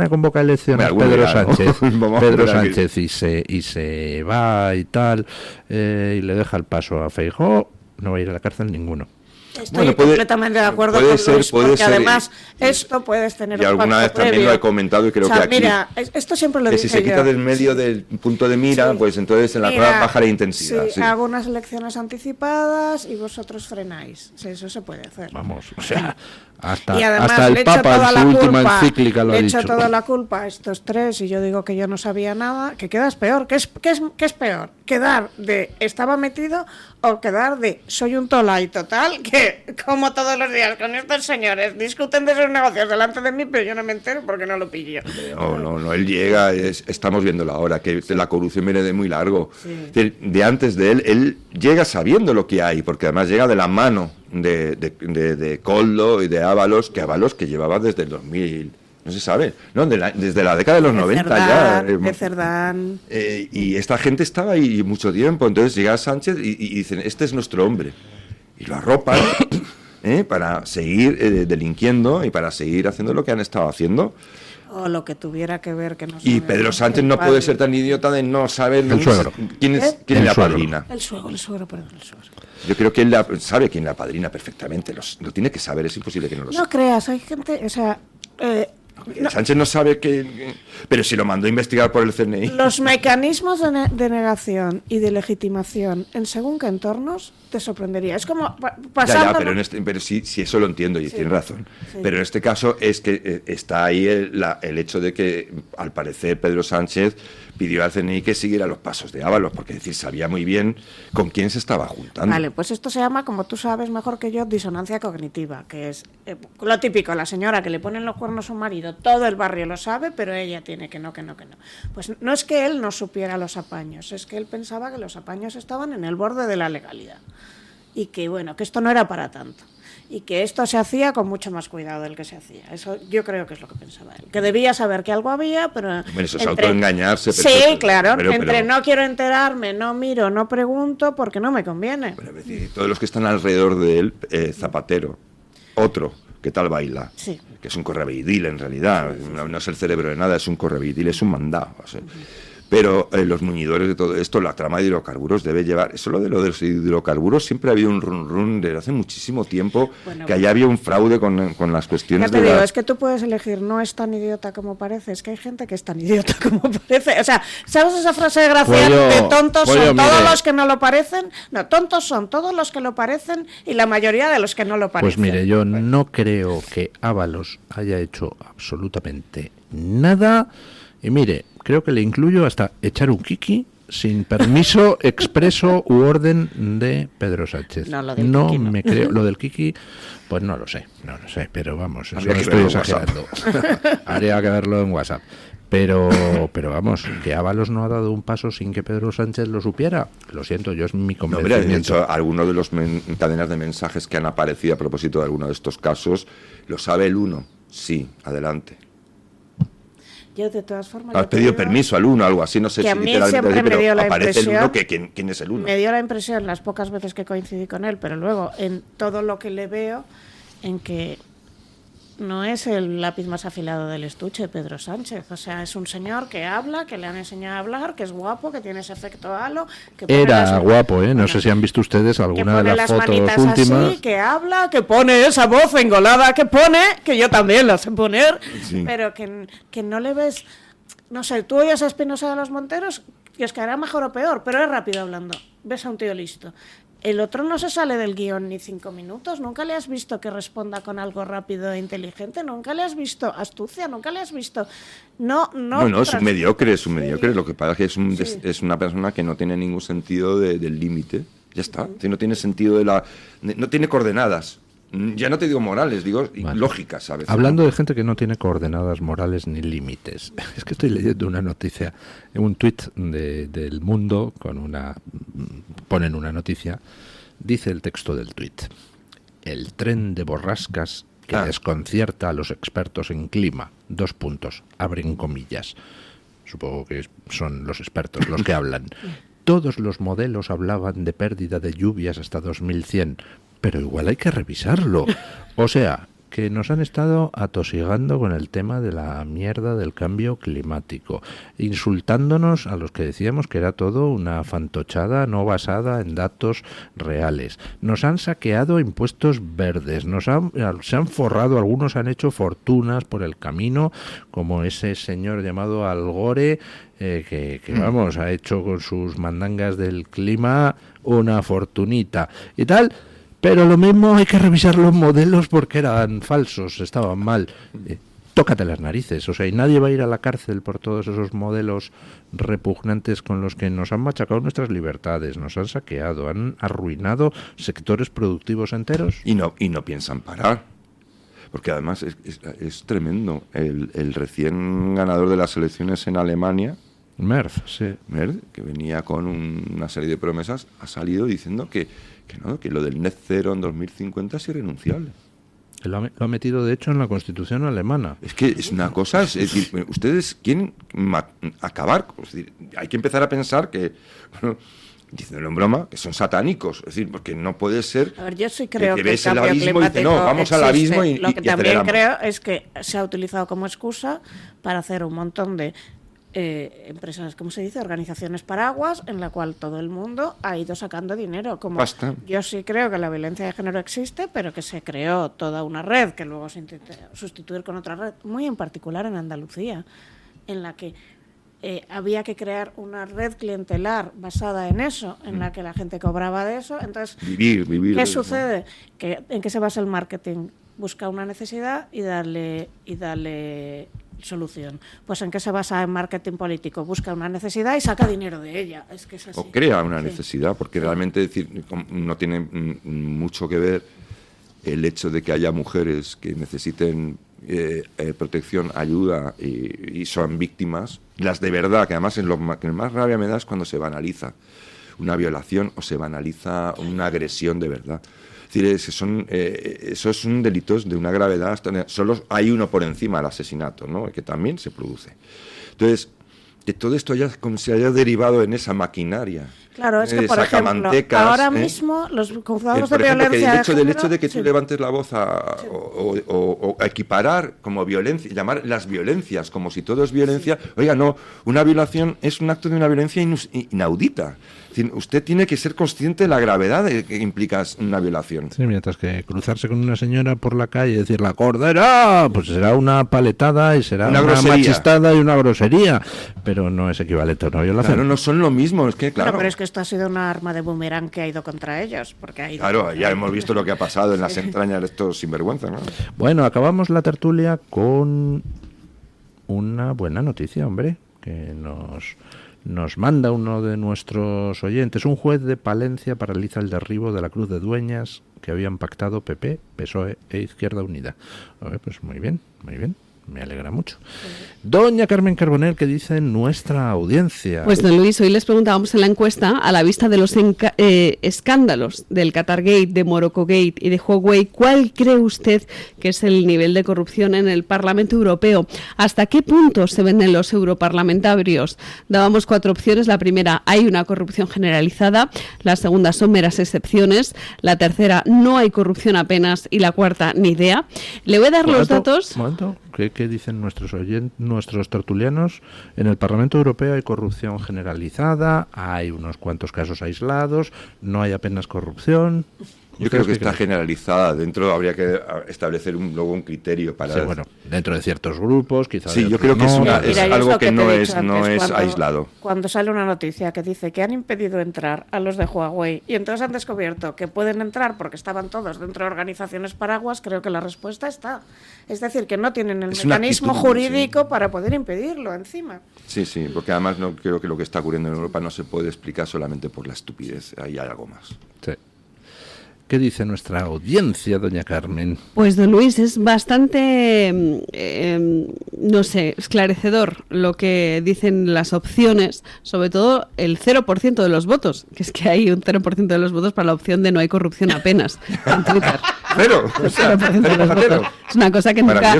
convoca elecciones Pedro Sánchez y se va y tal, y le deja el paso a Feijóo, no va a ir a la cárcel ninguno. Estoy completamente de acuerdo con Luis, porque además esto puedes tener un pacto previo. Y alguna vez también lo he comentado y creo que aquí... Mira, esto siempre lo dije yo. Si se quita del medio del punto de mira, pues entonces en la prueba baja la intensidad. Sí, hago unas elecciones anticipadas y vosotros frenáis. Sí, eso se puede hacer. Vamos, o sea, hasta el Papa en su última encíclica lo ha dicho. Le echo toda la culpa a estos tres y yo digo que yo no sabía nada, que quedas peor. ¿Qué es peor? ¿Quedar de estaba metido o quedar de soy un tolai total que, como todos los días con estos señores, discuten de sus negocios delante de mí, pero yo no me entero porque no lo pillo? No, él llega, estamos viéndolo ahora, que la corrupción viene de muy largo. Sí. De antes de él llega sabiendo lo que hay, porque además llega de la mano de Koldo y de Ábalos, que llevaba desde el 2000... No se sabe, no, desde la década de los 90 Cerdán, ya. De Cerdán. Y esta gente estaba ahí mucho tiempo. Entonces llega Sánchez y dicen, este es nuestro hombre. Y lo arropan para seguir delinquiendo y para seguir haciendo lo que han estado haciendo. O lo que tuviera que ver que no. Y Pedro Sánchez no puede ser tan idiota de no saber quién es la padrina. El suegro. Yo creo que él sabe quién la padrina perfectamente. Lo tiene que saber, es imposible que no lo sepa. No creas, hay gente, o sea... Sánchez no sabe que... Pero si lo mandó a investigar por el CNI. Los mecanismos de negación y de legitimación en según qué entornos te sorprendería. Es como pasando... pero sí eso lo entiendo y tiene razón. Sí. Pero en este caso es que está ahí el hecho de que, al parecer, Pedro Sánchez pidió al CNI que siguiera los pasos de Ábalos, porque sabía muy bien con quién se estaba juntando. Vale, pues esto se llama, como tú sabes mejor que yo, disonancia cognitiva, que es lo típico, la señora que le ponen los cuernos a su marido, todo el barrio lo sabe, pero ella tiene que no. Pues no es que él no supiera los apaños, es que él pensaba que los apaños estaban en el borde de la legalidad y que, bueno, que esto no era para tanto. Y que esto se hacía con mucho más cuidado del que se hacía. Eso yo creo que es lo que pensaba él. Que debía saber que algo había, pero... Bueno, eso es autoengañarse. Sí, claro. Pero no quiero enterarme, no miro, no pregunto, porque no me conviene. Bueno, es decir, todos los que están alrededor de él, Zapatero, otro, ¿qué tal baila? Sí. Que es un correveidil en realidad. No es el cerebro de nada, es un correveidil, es un mandado. O sea. Pero los muñidores de todo esto, la trama de hidrocarburos debe llevar... Eso de los hidrocarburos, siempre ha habido un run desde hace muchísimo tiempo, que allá había un fraude con las cuestiones ya te digo, es que tú puedes elegir, no es tan idiota como parece, es que hay gente que es tan idiota como parece. O sea, ¿sabes esa frase de Gracián de tontos son todos los que no lo parecen? No, tontos son todos los que lo parecen y la mayoría de los que no lo parecen. Pues mire, yo no creo que Ábalos haya hecho absolutamente nada. Y mire, creo que le incluyo hasta echar un kiki sin permiso expreso u orden de Pedro Sánchez. No me creo. Lo del kiki, pues no lo sé, pero vamos, eso lo estoy exagerando. Habría que verlo en WhatsApp. Pero vamos, que Ábalos no ha dado un paso sin que Pedro Sánchez lo supiera. Lo siento, yo es mi convencimiento. De hecho, algunos de los cadenas de mensajes que han aparecido a propósito de alguno de estos casos, lo sabe el uno. Sí, adelante. Yo, de todas formas... ¿Has pedido permiso al uno, algo así? No sé si a mí siempre me dio la aparece el uno, ¿quién es el uno? Me dio la impresión, las pocas veces que coincidí con él, pero luego en todo lo que le veo, en que no es el lápiz más afilado del estuche, Pedro Sánchez. O sea, es un señor que habla, que le han enseñado a hablar, que es guapo, que tiene ese efecto halo. Que era guapo, ¿eh? No sé si han visto ustedes alguna de las fotos últimas. Así, que habla, que pone esa voz engolada que pone, que yo también la sé poner, sí. Pero que no le ves... No sé, tú oyes a Espinosa de los Monteros y os caerá mejor o peor, pero es rápido hablando. Ves a un tío listo. El otro no se sale del guión ni 5 minutos. Nunca le has visto que responda con algo rápido e inteligente. Nunca le has visto astucia. Nunca le has visto... No, es un mediocre. Lo que pasa es que es una persona que no tiene ningún sentido del límite. Ya está. No tiene sentido no tiene coordenadas. Ya no te digo morales, digo lógicas, ¿sabes? Hablando de gente que no tiene coordenadas morales ni límites, es que estoy leyendo una noticia, un tuit del Mundo, ponen una noticia, dice el texto del tuit: el tren de borrascas que desconcierta a los expertos en clima, : abren comillas. Supongo que son los expertos los que hablan. Todos los modelos hablaban de pérdida de lluvias hasta 2100. Pero igual hay que revisarlo. O sea, que nos han estado atosigando con el tema de la mierda del cambio climático, insultándonos a los que decíamos que era todo una fantochada no basada en datos reales. Nos han saqueado impuestos verdes, se han forrado, algunos han hecho fortunas por el camino, como ese señor llamado Al Gore, que vamos, ha hecho con sus mandangas del clima una fortunita y tal. Pero lo mismo hay que revisar los modelos porque eran falsos, estaban mal. Tócate las narices, o sea, y nadie va a ir a la cárcel por todos esos modelos repugnantes con los que nos han machacado nuestras libertades, nos han saqueado, han arruinado sectores productivos enteros. Y no piensan parar, porque además es tremendo. El recién ganador de las elecciones en Alemania, Merz, que venía con una serie de promesas, ha salido diciendo que lo del net cero en 2050 es irrenunciable. Lo ha metido, de hecho, en la Constitución alemana. Es que es una cosa, es decir, ustedes quieren acabar, es decir, hay que empezar a pensar que diciéndolo en broma, que son satánicos. Es decir, porque no puede ser. A ver, yo sí creo que ves el cambio climático y dice, no, vamos al abismo y lo que también aceleramos. creo es que se ha utilizado como excusa para hacer un montón de empresas, ¿cómo se dice? Organizaciones paraguas, en la cual todo el mundo ha ido sacando dinero. Como Basta. yo sí creo que la violencia de género existe, pero que se creó toda una red que luego se intentó sustituir con otra red, muy en particular en Andalucía, en la que había que crear una red clientelar basada en eso, en la que la gente cobraba de eso. Entonces, vivir ¿qué sucede? ¿En qué se basa el marketing? Busca una necesidad y darle solución. Pues ¿en qué se basa el marketing político? Busca una necesidad y saca dinero de ella. Es que es así. O crea una necesidad, porque realmente decir, no tiene mucho que ver el hecho de que haya mujeres que necesiten protección, ayuda y son víctimas, las de verdad, que además que más rabia me da es cuando se banaliza una violación o se banaliza una agresión de verdad. Es decir, esos son delitos de una gravedad, solo hay uno por encima del asesinato, ¿no? Que también se produce. Entonces, que todo esto se haya derivado en esa maquinaria. Claro, es que, por ejemplo, ahora mismo los juzgados de violencia... El hecho de que tú levantes la voz o equiparar como violencia, llamar las violencias como si todo es violencia... Oiga, no, una violación es un acto de una violencia inaudita. Es decir, usted tiene que ser consciente de la gravedad que implica una violación. Sí, mientras que cruzarse con una señora por la calle y decir la cordera, pues será una paletada y será una machistada y una grosería, pero no es equivalente a una violación. Claro, no son lo mismo, es que claro. No, pero es que esto ha sido una arma de boomerang que ha ido contra ellos, porque ha ido claro, ya hemos visto lo que ha pasado en las entrañas de estos sinvergüenzas, ¿no? Bueno, acabamos la tertulia con una buena noticia, hombre, que nos manda uno de nuestros oyentes. Un juez de Palencia paraliza el derribo de la Cruz de Dueñas que habían pactado PP, PSOE e Izquierda Unida. Pues muy bien, me alegra mucho. Doña Carmen Carbonell, ¿qué dice nuestra audiencia? Pues don Luis, hoy les preguntábamos en la encuesta, a la vista de los escándalos del Qatargate, de Morocco-gate y de Huawei, ¿cuál cree usted que es el nivel de corrupción en el Parlamento Europeo? ¿Hasta qué punto se venden los europarlamentarios? Dábamos 4 opciones. La primera, hay una corrupción generalizada. La segunda, son meras excepciones. La tercera, no hay corrupción apenas. Y la cuarta, ni idea. Le voy a dar los datos. ¿Qué dicen nuestros tertulianos? En el Parlamento Europeo hay corrupción generalizada, hay unos cuantos casos aislados, no hay apenas corrupción. Yo creo que está generalizada. Dentro habría que establecer luego un criterio para... Sí, bueno, dentro de ciertos grupos, quizás. Sí, yo creo que es algo que no es aislado. Cuando sale una noticia que dice que han impedido entrar a los de Huawei y entonces han descubierto que pueden entrar porque estaban todos dentro de organizaciones paraguas, creo que la respuesta está. Es decir, que no tienen el mecanismo jurídico para poder impedirlo encima. Sí, porque además no creo que lo que está ocurriendo en Europa no se puede explicar solamente por la estupidez. Ahí hay algo más. Sí. ¿Qué dice nuestra audiencia, doña Carmen? Pues don Luis, es bastante, esclarecedor lo que dicen las opciones, sobre todo el 0% de los votos, que es que hay un 0% de los votos para la opción de no hay corrupción apenas en Twitter. ¿Cero? El 0% de los votos. Es una cosa que nunca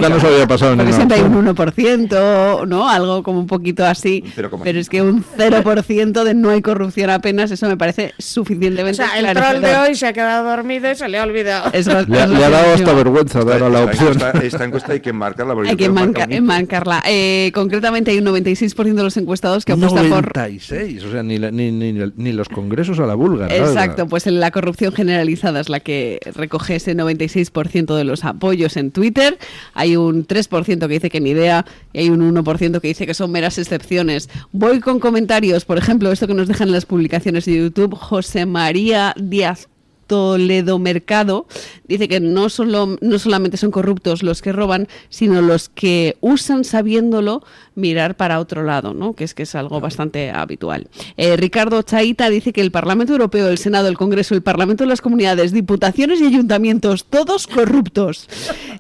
nos había pasado. Porque siempre hay un 1%, ¿no? Algo como un poquito así, pero es que un 0% de no hay corrupción apenas, eso me parece suficientemente esclarecedor. Hoy se ha quedado dormido y se le ha olvidado. Le ha dado hasta vergüenza dar a la opción. Esta encuesta hay que marcarla. Hay que marcarla. Concretamente hay un 96% de los encuestados que apuestan por... 96, o sea, ni los congresos a la búlgara. Exacto, pues la corrupción generalizada es la que recoge ese 96% de los apoyos en Twitter. Hay un 3% que dice que ni idea y hay un 1% que dice que son meras excepciones. Voy con comentarios, por ejemplo, esto que nos dejan en las publicaciones de YouTube. José María Díaz Toledo Mercado dice que no solamente son corruptos los que roban, sino los que usan sabiéndolo mirar para otro lado, ¿no? Que es algo bastante habitual. Ricardo Chaita dice que el Parlamento Europeo, el Senado, el Congreso, el Parlamento de las Comunidades, diputaciones y ayuntamientos, todos corruptos.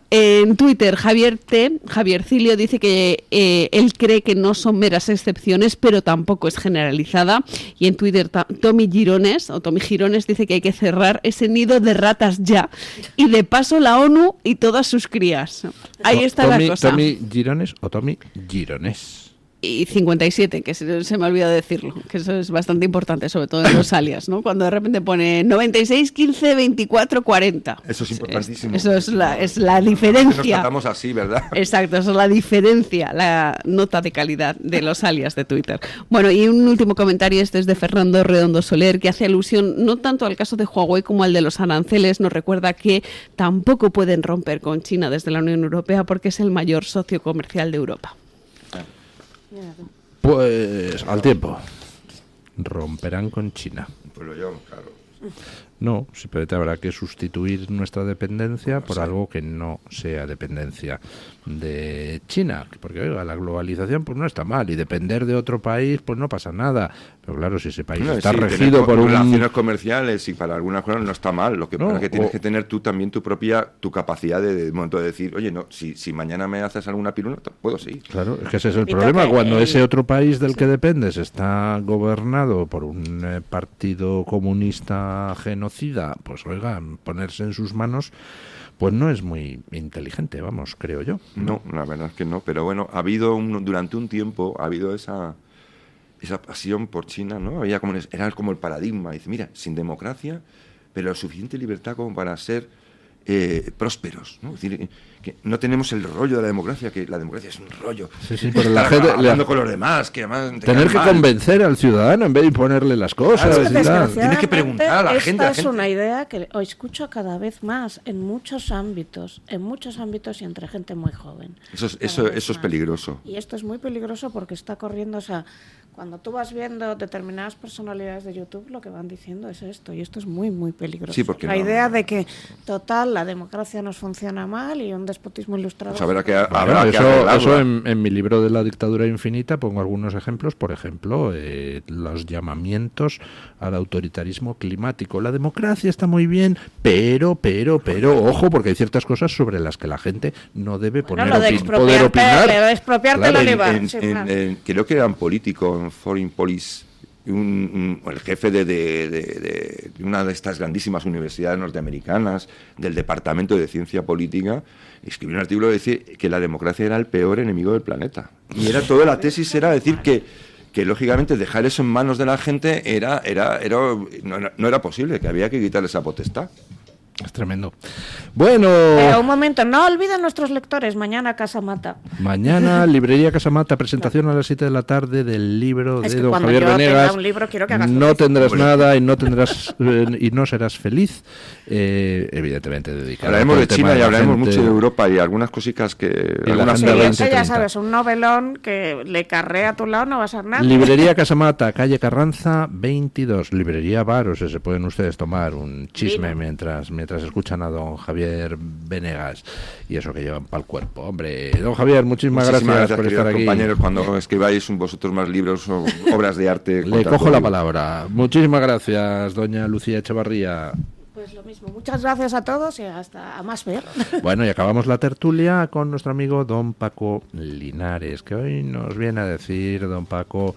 En Twitter, Javier Cilio dice que él cree que no son meras excepciones, pero tampoco es generalizada. Y en Twitter, Tommy Girones dice que hay que cerrar ese nido de ratas ya, y de paso la ONU y todas sus crías. Ahí está la cosa. ¿Tommy Girones o Tommy Girones? y 57, que se me ha olvidado decirlo, que eso es bastante importante, sobre todo en los alias, ¿no? Cuando de repente pone 96, 15, 24, 40. Eso es importantísimo. Eso es la diferencia. Nos tratamos así, ¿verdad? Exacto, eso es la diferencia, la nota de calidad de los alias de Twitter. Bueno, y un último comentario, este es de Fernando Redondo Soler, que hace alusión no tanto al caso de Huawei como al de los aranceles. Nos recuerda que tampoco pueden romper con China desde la Unión Europea porque es el mayor socio comercial de Europa. Pues al tiempo. Romperán con China. Pues yo, claro. No, simplemente habrá que sustituir nuestra dependencia por algo que no sea dependencia de China, porque oiga, la globalización pues no está mal y depender de otro país pues no pasa nada, pero claro, si ese país está regido por relaciones comerciales y para algunas cosas no está mal, lo que pasa es que tienes que tener tú también tu capacidad de momento de decir, oye, no, si mañana me haces alguna pirula, puedo seguir. Claro, es que ese es el problema, cuando ese otro país del que dependes está gobernado por un partido comunista genocida, pues oiga, ponerse en sus manos pues no es muy inteligente, vamos, creo yo. No, la verdad es que no, pero bueno, durante un tiempo ha habido esa pasión por China, ¿no? Era como el paradigma, dice, mira, sin democracia, pero suficiente libertad como para ser prósperos, ¿no? Es decir, que no tenemos el rollo de la democracia, que la democracia es un rollo. Sí, pero la gente hablando con los demás, que además tener que convencer al ciudadano en vez de imponerle las cosas. Claro, tienes que preguntar a la gente. Esta es una idea que escucho cada vez más en muchos ámbitos y entre gente muy joven. Eso es peligroso. Y esto es muy peligroso porque está corriendo, o sea, cuando tú vas viendo determinadas personalidades de YouTube, lo que van diciendo es esto, y esto es muy, muy peligroso. Sí, porque la idea de que, total, la democracia nos funciona mal y un despotismo ilustrado. Pues eso en mi libro de la dictadura infinita pongo algunos ejemplos, por ejemplo, los llamamientos al autoritarismo climático. La democracia está muy bien, pero, ojo, porque hay ciertas cosas sobre las que la gente no debe poder opinar. De expropiarte la libertad. Creo que eran políticos, Foreign Policy, el jefe de una de estas grandísimas universidades norteamericanas, del Departamento de Ciencia Política, escribió un artículo que decía que la democracia era el peor enemigo del planeta. Y era toda la tesis era decir que lógicamente dejar eso en manos de la gente no era posible, que había que quitarle esa potestad. Es tremendo. Bueno. Pero un momento, no olviden nuestros lectores, mañana Casamata. Mañana, Librería Casamata, presentación a las 7 de la tarde del libro de don Javier Venegas. No tendrás nada y no tendrás y no serás feliz. Evidentemente dedicado. Hablaremos de China y hablaremos mucho de Europa y algunas cositas que... Ya sabes, un novelón que le carrea a tu lado no va a ser nada. Librería Casamata, calle Carranza 22. Librería Bar, o sea, se pueden ustedes tomar un chisme mientras escuchan a don Javier Venegas y eso que llevan para el cuerpo. Hombre, don Javier, muchísimas gracias por estar aquí. Compañeros, cuando escribáis vosotros más libros o obras de arte... Le cojo la palabra. Muchísimas gracias, doña Lucía Echevarría. Pues lo mismo. Muchas gracias a todos y hasta a más ver. Bueno, y acabamos la tertulia con nuestro amigo don Paco Linares, que hoy nos viene a decir, don Paco,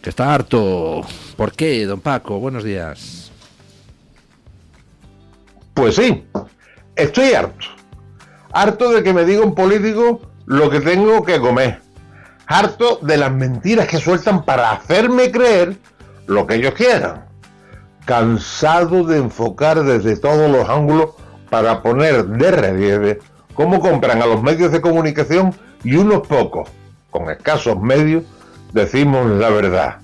que está harto. ¿Por qué, don Paco? Buenos días. Pues sí, estoy harto. Harto de que me diga un político lo que tengo que comer. Harto de las mentiras que sueltan para hacerme creer lo que ellos quieran. Cansado de enfocar desde todos los ángulos para poner de relieve cómo compran a los medios de comunicación y unos pocos, con escasos medios, decimos la verdad.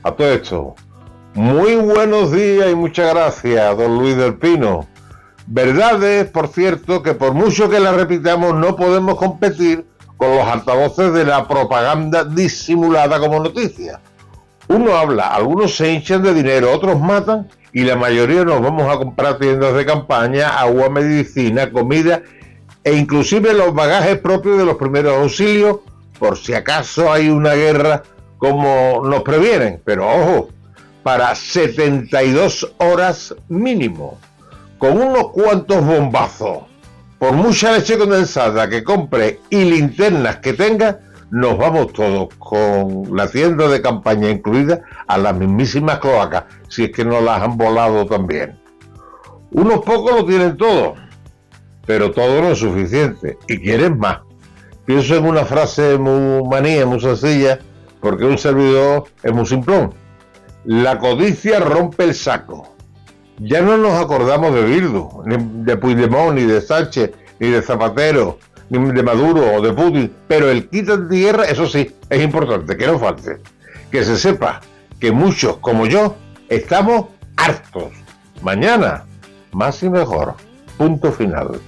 A todo esto, muy buenos días y muchas gracias, don Luis del Pino. Verdad es, por cierto, que por mucho que la repitamos no podemos competir con los altavoces de la propaganda disimulada como noticia. Uno habla, algunos se hinchan de dinero, otros matan y la mayoría nos vamos a comprar tiendas de campaña, agua, medicina, comida e inclusive los bagajes propios de los primeros auxilios por si acaso hay una guerra como nos previenen. Pero ojo, para 72 horas mínimo. Con unos cuantos bombazos, por mucha leche condensada que compre y linternas que tenga, nos vamos todos con la tienda de campaña incluida a las mismísimas cloacas, si es que no las han volado también. Unos pocos lo tienen todo, pero todo no es suficiente y quieren más. pienso en una frase muy manía, muy sencilla, porque un servidor es muy simplón. La codicia rompe el saco. Ya no nos acordamos de Bildu, ni de Puigdemont, ni de Sánchez, ni de Zapatero, ni de Maduro o de Putin, pero el quita tierra, eso sí, es importante, que no falte. Que se sepa que muchos, como yo, estamos hartos. Mañana, más y mejor. Punto final.